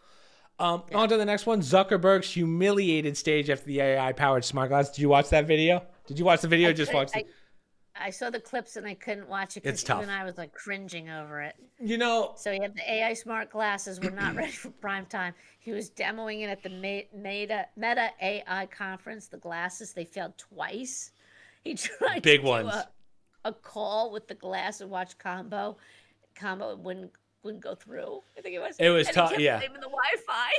Yeah. On to the next one. Zuckerberg's humiliated stage after the AI-powered smart glass. Did you watch that video? Did you watch the video? Or just watch it. I saw the clips and I couldn't watch it It's because tough. even I was like cringing over it. So he had the AI smart glasses were not ready for prime time. He was demoing it at the Meta AI conference. The glasses, they failed twice. He tried big to do ones. a call with the glass and watch combo. Combo wouldn't go through. I think it was. It was and tough. He kept Yeah. blaming the Wi-Fi.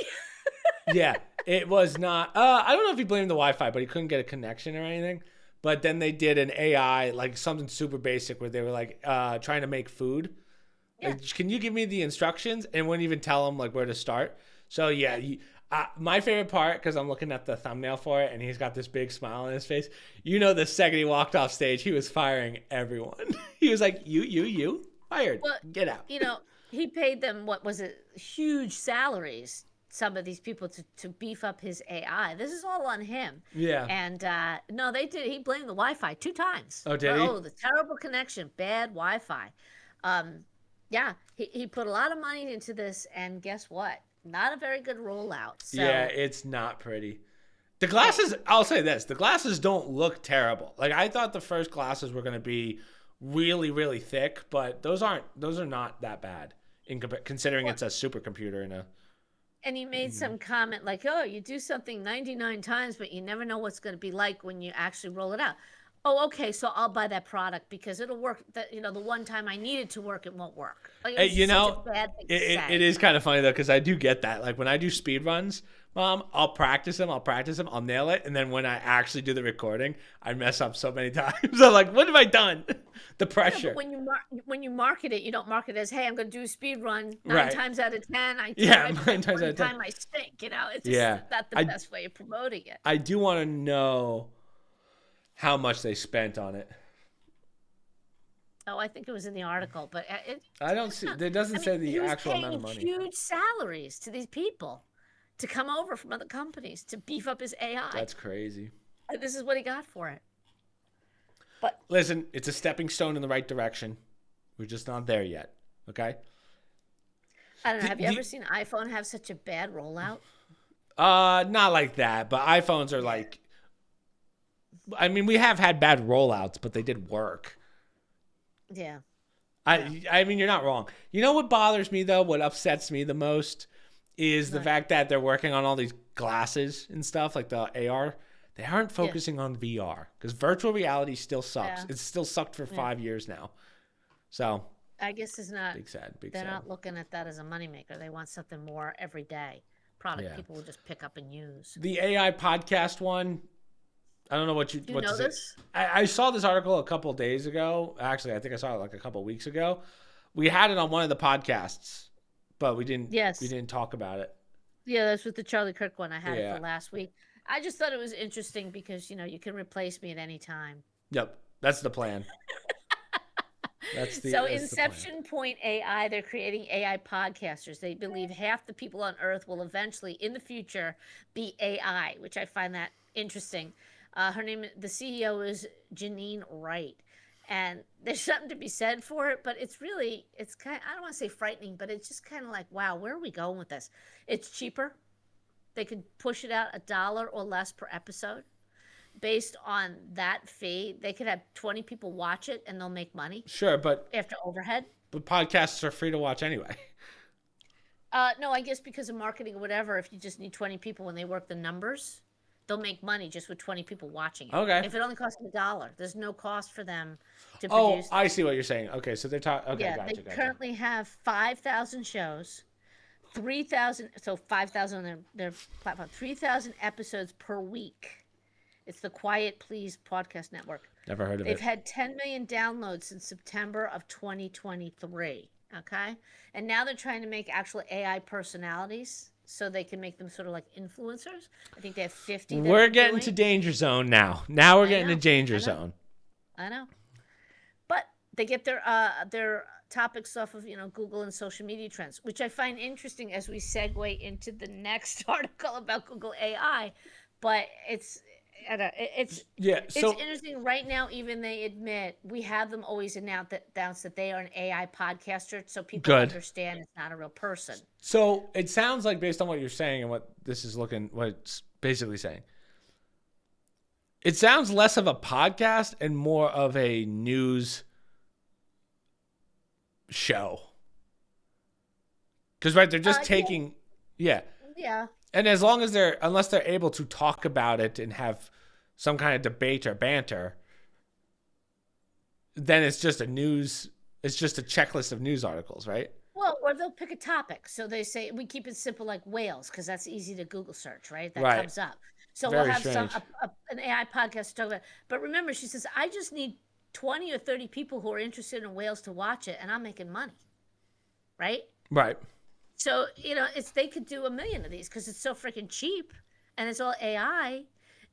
Yeah. It was not. I don't know if he blamed the Wi-Fi, but he couldn't get a connection or anything. But then they did an AI, like something super basic, where they were like trying to make food. Yeah. Like, can you give me the instructions? And wouldn't even tell him like where to start. So yeah, my favorite part, because I'm looking at the thumbnail for it, and he's got this big smile on his face. The second he walked off stage, he was firing everyone. He was like, you fired. Well, Get out. He paid them, what was it, huge salaries, some of these people, to beef up his AI. This is all on him. Yeah. And no, they did. He blamed the Wi-Fi 2 times. Oh, did he? Oh, the terrible connection, bad Wi-Fi. Yeah, he put a lot of money into this, and guess what? Not a very good rollout. So, yeah, it's not pretty. The glasses, I'll say this, the glasses don't look terrible. Like, I thought the first glasses were going to be really, really thick, but those are not that bad considering it's a supercomputer in a. And he made some comment like, oh, you do something 99 times, but you never know what's going to be like when you actually roll it out. Oh, okay, so I'll buy that product because it'll work. The one time I need it to work, it won't work. Like, Hey, such a bad thing to say. it is kind of funny though, because I do get that. Like when I do speed runs, Mom, I'll practice them, I'll nail it, and then when I actually do the recording, I mess up so many times. I'm like, what have I done? The pressure. Yeah, but when you market it, you don't market it as, hey, I'm going to do a speed run 9 Right. times out of 10. 9 times out of 10. Time I stink. It's just not the best way of promoting it. I do want to know how much they spent on it. Oh, I think it was in the article, but I don't see. It doesn't say the actual amount of money. Huge salaries to these people to come over from other companies to beef up his AI. That's crazy. And this is what he got for it. But listen, it's a stepping stone in the right direction. We're just not there yet. Okay. I don't know. Have you ever seen iPhone have such a bad rollout? Not like that, but iPhones are like. I mean, we have had bad rollouts, but they did work. Yeah. I mean, you're not wrong. You know what bothers me, though? What upsets me the most is the fact that they're working on all these glasses and stuff, like the AR. They aren't focusing on VR because virtual reality still sucks. Yeah. It's still sucked for 5 years now. So I guess it's not. Big sad. They're not looking at that as a moneymaker. They want something more every day. Product people will just pick up and use. The AI podcast one. I don't know what you know this? I saw this article a couple of days ago. Actually, I think I saw it like a couple of weeks ago. We had it on one of the podcasts, but we didn't. Yes. We didn't talk about it. Yeah, that's with the Charlie Kirk one. I had it for last week. I just thought it was interesting because you can replace me at any time. Yep, that's the plan. So Inception Point AI, they're creating AI podcasters. They believe half the people on Earth will eventually, in the future, be AI, which I find that interesting. Her name, the CEO, is Janine Wright, and there's something to be said for it. But it's kind of, I don't want to say frightening, but it's just kind of like, wow, where are we going with this? It's cheaper. They could push it out $1 or less per episode. Based on that fee, they could have 20 people watch it and they'll make money. Sure, but after overhead. But podcasts are free to watch anyway. No, I guess because of marketing or whatever, if you just need 20 people when they work the numbers, they'll make money just with 20 people watching it. Okay. If it only costs $1, there's no cost for them to produce. Oh, I see what you're saying. Okay, so they're talking. Okay, yeah, gotcha. They currently have 5,000 shows, 3,000. So 5,000 on their platform, 3,000 episodes per week. It's the Quiet Please Podcast Network. Never heard of it. They've had 10 million downloads since September of 2023. Okay. And now they're trying to make actual AI personalities so they can make them sort of like influencers. I think they have 50 that We're they're getting doing. to danger zone now. Now we're I getting to know. danger I know. zone. I know. But they get their topics off of, Google and social media trends, which I find interesting as we segue into the next article about Google AI. But it's I don't, it's Yeah. it's So interesting right now. Even they admit we have them always announce that they are an AI podcaster, so people good. understand it's not a real person. So it sounds like, based on what you're saying and what it's basically saying, it sounds less of a podcast and more of a news show. Because they're just taking, yeah. And as long as unless they're able to talk about it and have some kind of debate or banter, then it's just a checklist of news articles, right? Well, or they'll pick a topic. So they say we keep it simple, like whales, because that's easy to Google search, right? That comes up. So Very we'll have strange. an AI podcast to talk about. But remember, she says, I just need 20 or 30 people who are interested in whales to watch it, and I'm making money, right? Right. So they could do 1 million of these because it's so freaking cheap, and it's all AI.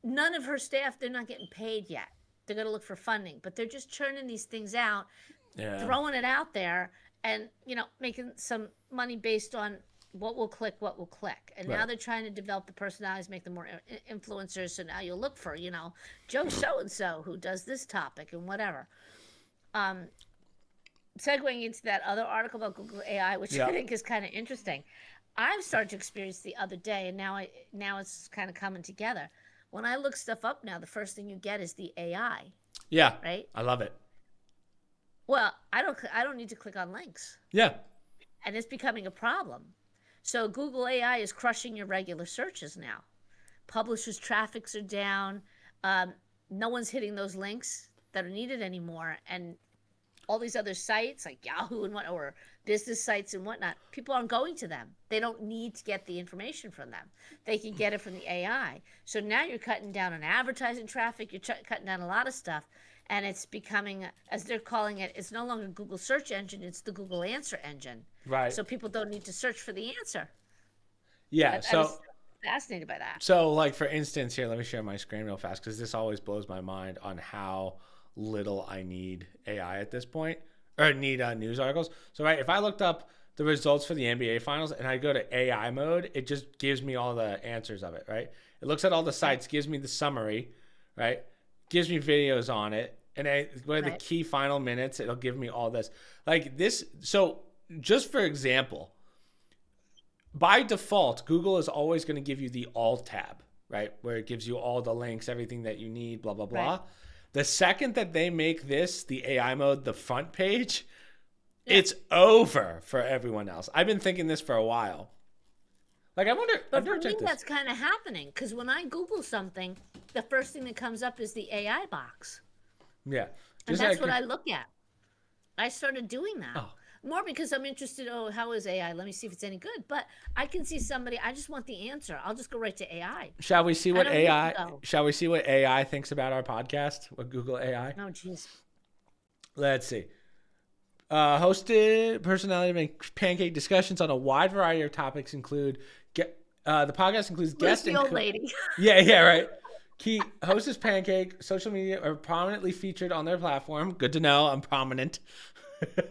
None of her staff, they're not getting paid yet. They're going to look for funding, but they're just churning these things out, throwing it out there, and making some money based on what will click. And now they're trying to develop the personalities, make them more influencers. So now you'll look for Joe so and so who does this topic and whatever. Segueing into that other article about Google AI, which I think is kind of interesting. I've started to experience the other day, and now it's kind of coming together. When I look stuff up now, the first thing you get is the AI. Yeah. Right. I love it. Well, I don't need to click on links. Yeah. And it's becoming a problem. So Google AI is crushing your regular searches now. Publishers' traffics are down. No one's hitting those links that are needed anymore, and all these other sites like Yahoo and or business sites and whatnot, people aren't going to them. They don't need to get the information from them. They can get it from the AI. So now you're cutting down on advertising traffic. You're cutting down a lot of stuff. And it's becoming, as they're calling it, it's no longer Google search engine. It's the Google answer engine. Right. So people don't need to search for the answer. Yeah. I was fascinated by that. So, like, for instance, here, let me share my screen real fast because this always blows my mind on how little I need AI at this point, or need news articles. So, right, if I looked up the results for the NBA finals and I go to AI mode, it just gives me all the answers of it, right? It looks at all the sites, gives me the summary, right? Gives me videos on it. And what are the key final minutes? It'll give me all this. Like this. So just for example, by default, Google is always going to give you the all tab, right? Where it gives you all the links, everything that you need, blah, blah, blah. Right. The second that they make this, the AI mode, the front page, it's over for everyone else. I've been thinking this for a while. Like, I wonder. But for me, that's kind of happening because when I Google something, the first thing that comes up is the AI box. Yeah. And that's what I look at. I started doing that. Oh. More because I'm interested, how is AI? Let me see if it's any good. But I can see somebody, I just want the answer. I'll just go right to AI. Shall we see what AI thinks about our podcast? What Google AI? Oh, jeez. Let's see. Hosted personality pancake discussions on a wide variety of topics include the podcast includes guests and old lady. Yeah, right. Key hostess pancake social media are prominently featured on their platform. Good to know. I'm prominent.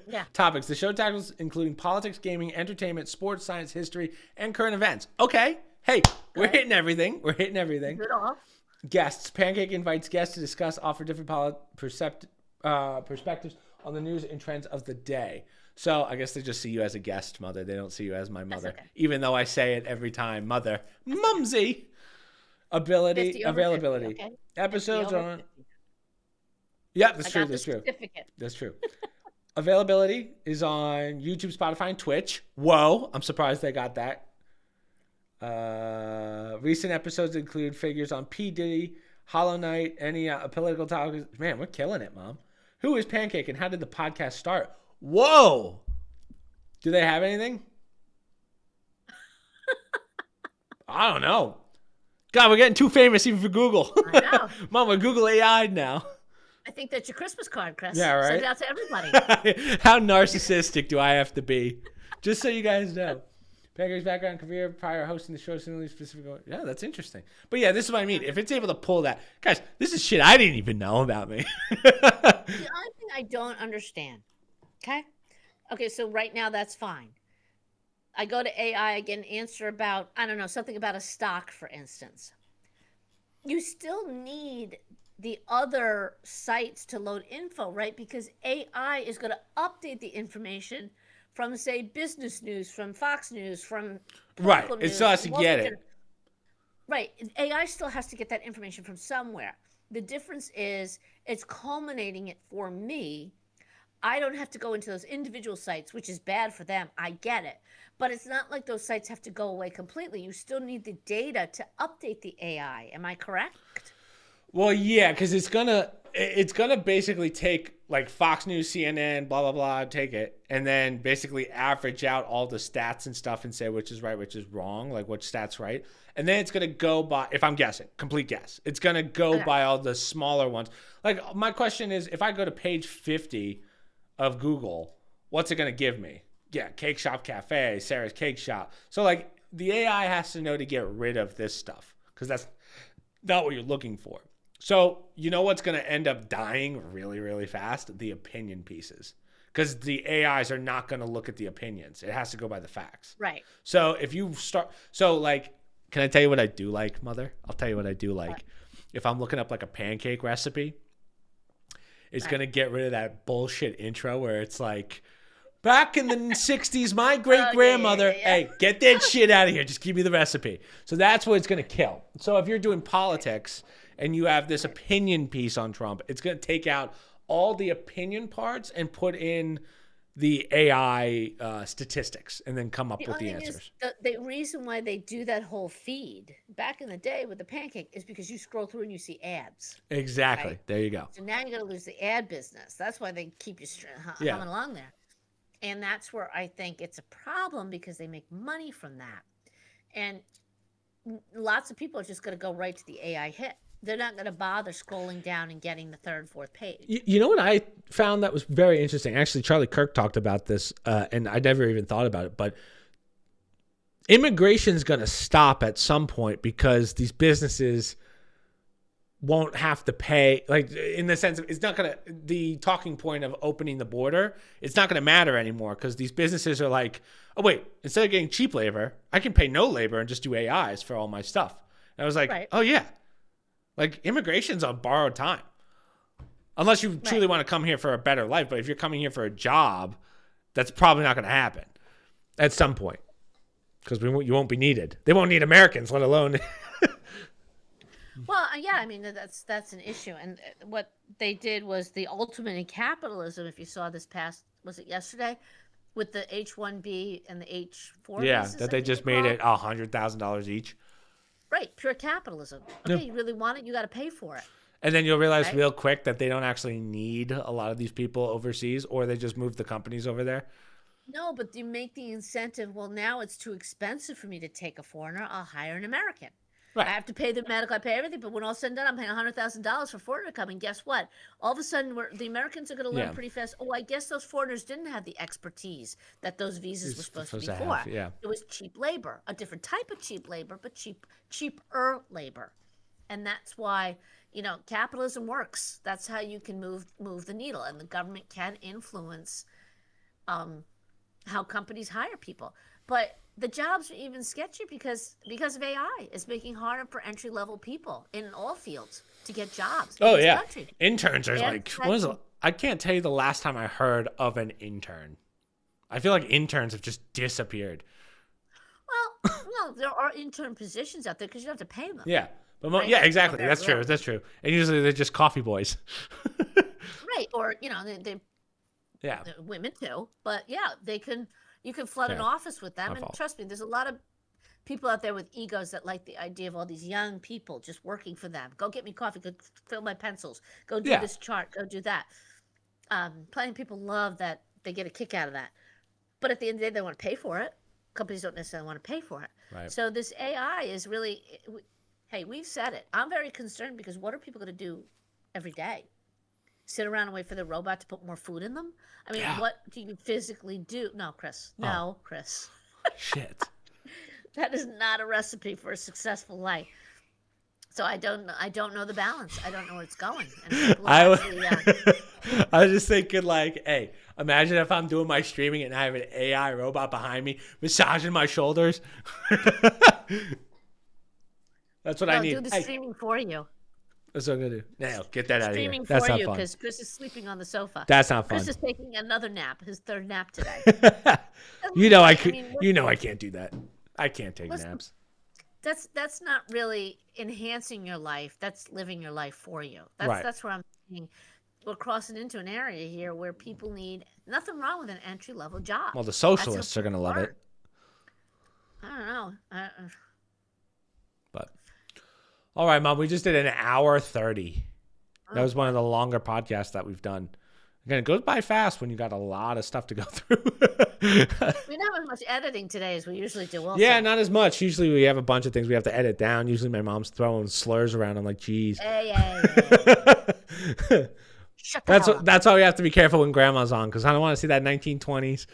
Yeah. Topics. The show tackles including politics, gaming, entertainment, sports, science, history, and current events. Okay. Hey, we're hitting everything. Good off. Guests. Pancake invites guests to discuss, offer different perspectives on the news and trends of the day. So I guess they just see you as a guest, Mother. They don't see you as my mother. Okay. Even though I say it every time, Mother. Mumsy. Availability. Okay. Episodes on. Yeah, that's true. That's true. Availability is on YouTube, Spotify, and Twitch. Whoa, I'm surprised they got that. Recent episodes include figures on P. Diddy, Hollow Knight, any political topics. Man, we're killing it, Mom. Who is Pancake and how did the podcast start? Whoa! Do they have anything? I don't know. God, we're getting too famous even for Google. I know. Mom, we're Google AI'd now. I think that's your Christmas card, Chris. Yeah, right. Send it out to everybody. How narcissistic do I have to be? Just so you guys know. Pegger's background, career, prior hosting the show, similarly specific. Yeah, that's interesting. But yeah, this is what I mean. If it's able to pull that, guys, this is shit I didn't even know about me. The only thing I don't understand. Okay, so right now that's fine. I go to AI, I get an answer about, I don't know, something about a stock, for instance. You still need the other sites to load info, right? Because AI is going to update the information from, say, business news, from Fox News, from right. news, It still has to get it. Right. AI still has to get that information from somewhere. The difference is it's culminating it for me. I don't have to go into those individual sites, which is bad for them. I get it. But it's not like those sites have to go away completely. You still need the data to update the AI. Am I correct? Well, yeah, because it's gonna basically take like Fox News, CNN, blah blah blah, take it, and then basically average out all the stats and stuff and say which is right, which is wrong, like which stats right, and then it's gonna go by, if I'm guessing, complete guess, it's gonna go by all the smaller ones. Like my question is, if I go to page 50 of Google, what's it gonna give me? Yeah, Cake Shop Cafe, Sarah's Cake Shop. So like the AI has to know to get rid of this stuff because that's not what you're looking for. So you know what's going to end up dying really, really fast? The opinion pieces. Because the AIs are not going to look at the opinions. It has to go by the facts. Right. So if you start... So like, can I tell you what I do like, Mother? I'll tell you what I do like. What? If I'm looking up like a pancake recipe, it's going to get rid of that bullshit intro where it's like... Back in the 60s, my great-grandmother, hey, get that shit out of here. Just give me the recipe. So that's what it's going to kill. So if you're doing politics and you have this opinion piece on Trump, it's going to take out all the opinion parts and put in the AI statistics and then come up with the answers. The reason why they do that whole feed back in the day with the pancake is because you scroll through and you see ads. Exactly. Right? There you go. So now you're going to lose the ad business. That's why they keep you humming along there. And that's where I think it's a problem because they make money from that. And lots of people are just going to go right to the AI hit. They're not going to bother scrolling down and getting the third, fourth page. You know what I found that was very interesting? Actually, Charlie Kirk talked about this, and I never even thought about it. But immigration is going to stop at some point because these businesses won't have to pay, like in the sense of it's not going to, the talking point of opening the border, it's not going to matter anymore because these businesses are like, oh wait, instead of getting cheap labor, I can pay no labor and just do AIs for all my stuff. And I was like, oh yeah, like immigration's on borrowed time. Unless you truly want to come here for a better life. But if you're coming here for a job, that's probably not going to happen at some point because you won't be needed. They won't need Americans, let alone... Well, yeah, I mean, that's an issue. And what they did was the ultimate in capitalism, if you saw this past, was it yesterday? With the H-1B and the H-4 Yeah, that they just made it $100,000 each. Right, pure capitalism. Okay, you really want it, you got to pay for it. And then you'll realize real quick that they don't actually need a lot of these people overseas, or they just move the companies over there. No, but you make the incentive, well, now it's too expensive for me to take a foreigner, I'll hire an American. Right. I have to pay the medical, I pay everything, but when all said and done, I'm paying $100,000 for foreigner to come. And guess what? All of a sudden, the Americans are going to learn pretty fast. Oh, I guess those foreigners didn't have the expertise that those visas were supposed to be for. It was cheap labor, a different type of cheap labor, but cheaper labor. And that's why, capitalism works. That's how you can move the needle, and the government can influence how companies hire people. But the jobs are even sketchy because of AI. It's making harder for entry-level people in all fields to get jobs. Oh, yeah. Country. Interns are I can't tell you the last time I heard of an intern. I feel like interns have just disappeared. Well, there are intern positions out there because you don't have to pay them. Yeah. But exactly. That's true. That's true. And usually they're just coffee boys. Right. Or, they're women too. But, you can flood an office with them. And trust me, there's a lot of people out there with egos that like the idea of all these young people just working for them. Go get me coffee. Go fill my pencils. Go do this chart. Go do that. Plenty of people love that. They get a kick out of that. But at the end of the day, they want to pay for it. Companies don't necessarily want to pay for it. Right. So this AI is really, hey, we've said it. I'm very concerned because what are people going to do every day? sit around and wait for the robot to put more food in them? I mean, what do you physically do? No, Chris. No, Chris. Shit. That is not a recipe for a successful life. So I don't know the balance. I don't know where it's going. And I was just thinking, like, hey, imagine if I'm doing my streaming and I have an AI robot behind me massaging my shoulders. That's what I need. Do the streaming for you. That's what I'm gonna do. Now, get that out of here. Streaming That's for not you fun. because Chris is sleeping on the sofa. That's not fun. Chris is taking another nap, his third nap today. I can't do that. I can't take naps. That's not really enhancing your life. That's living your life for you. That's where I'm thinking. We're crossing into an area here where people need nothing wrong with an entry-level job. Well, the socialists are going to love it. I don't know. But all right, Mom, we just did an hour 30. That was one of the longer podcasts that we've done. Again, it goes by fast when you got a lot of stuff to go through. We don't have as much editing today as we usually do. Also. Yeah, not as much. Usually we have a bunch of things we have to edit down. Usually my mom's throwing slurs around. I'm like, geez. Hey. That's why we have to be careful when Grandma's on, because I don't want to see that 1920s.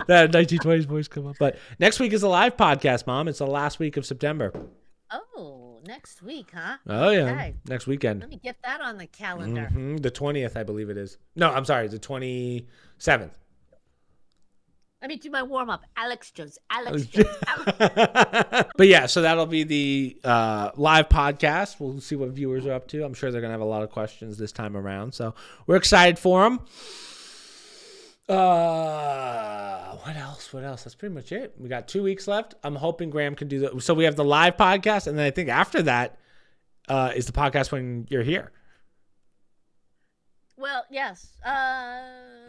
That 1920s voice come up. But next week is a live podcast, Mom. It's the last week of September. Oh, next week, huh? Oh, yeah. Okay. Next weekend. Let me get that on the calendar. Mm-hmm. The 20th, I believe it is. No, I'm sorry. The 27th. Let me do my warm-up. Alex Jones. But yeah, so that'll be the live podcast. We'll see what viewers are up to. I'm sure they're going to have a lot of questions this time around. So we're excited for them. What else? That's pretty much it. We got 2 weeks left. I'm hoping Graham can do that. So we have the live podcast, and then I think after that is the podcast when you're here. Well, yes.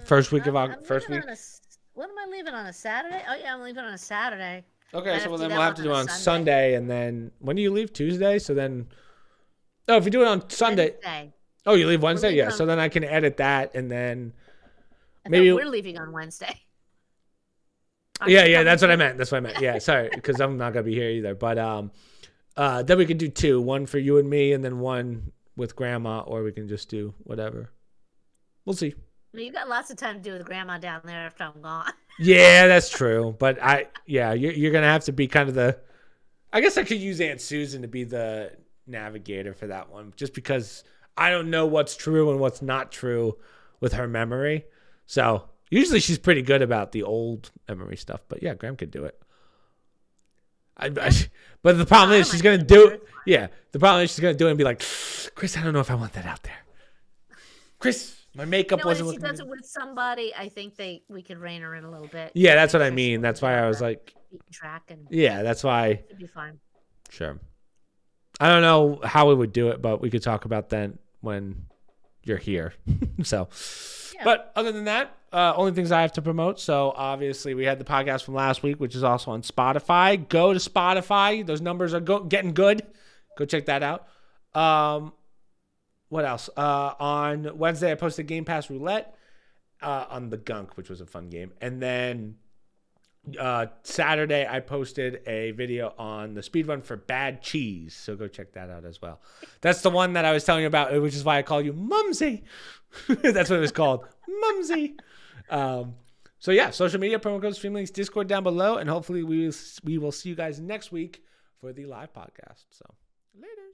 First week of August. First week. When am I leaving on a Saturday? Oh yeah, I'm leaving on a Saturday. Okay, so then we'll have to do it on Sunday, and then when do you leave? Tuesday. So then, if you do it on Sunday. Wednesday. Oh, you leave Wednesday? Yeah. So then I can edit that, and then maybe we're leaving on Wednesday. Yeah, that's what I meant. Yeah, sorry, because I'm not gonna be here either. But then we can do 2, one for you and me, and then one with Grandma, or we can just do whatever. We'll see. You got lots of time to do with Grandma down there after I'm gone. Yeah, that's true. But you're gonna have to be kind of the. I guess I could use Aunt Susan to be the navigator for that one, just because I don't know what's true and what's not true with her memory. So usually she's pretty good about the old memory stuff. But yeah, Graham could do it. But the problem is she's gonna do it. Yeah, the problem is she's gonna do it and be like, Chris, I don't know if I want that out there. Chris. My makeup wasn't. If she does it with somebody, I think we could rein her in a little bit. Yeah, that's what I mean. That's why I was like. Track and. Yeah, that's why. It'd be fine. Sure. I don't know how we would do it, but we could talk about that when you're here. So, yeah. But other than that, only things I have to promote. So obviously we had the podcast from last week, which is also on Spotify. Go to Spotify. Those numbers are getting good. Go check that out. What else? On Wednesday, I posted Game Pass Roulette on the Gunk, which was a fun game. And then Saturday, I posted a video on the speedrun for Bad Cheese. So go check that out as well. That's the one that I was telling you about, which is why I call you Mumsy. That's what it was called. Mumsy. So yeah, social media, promo code, stream links, Discord down below. And hopefully we will see you guys next week for the live podcast. So laters.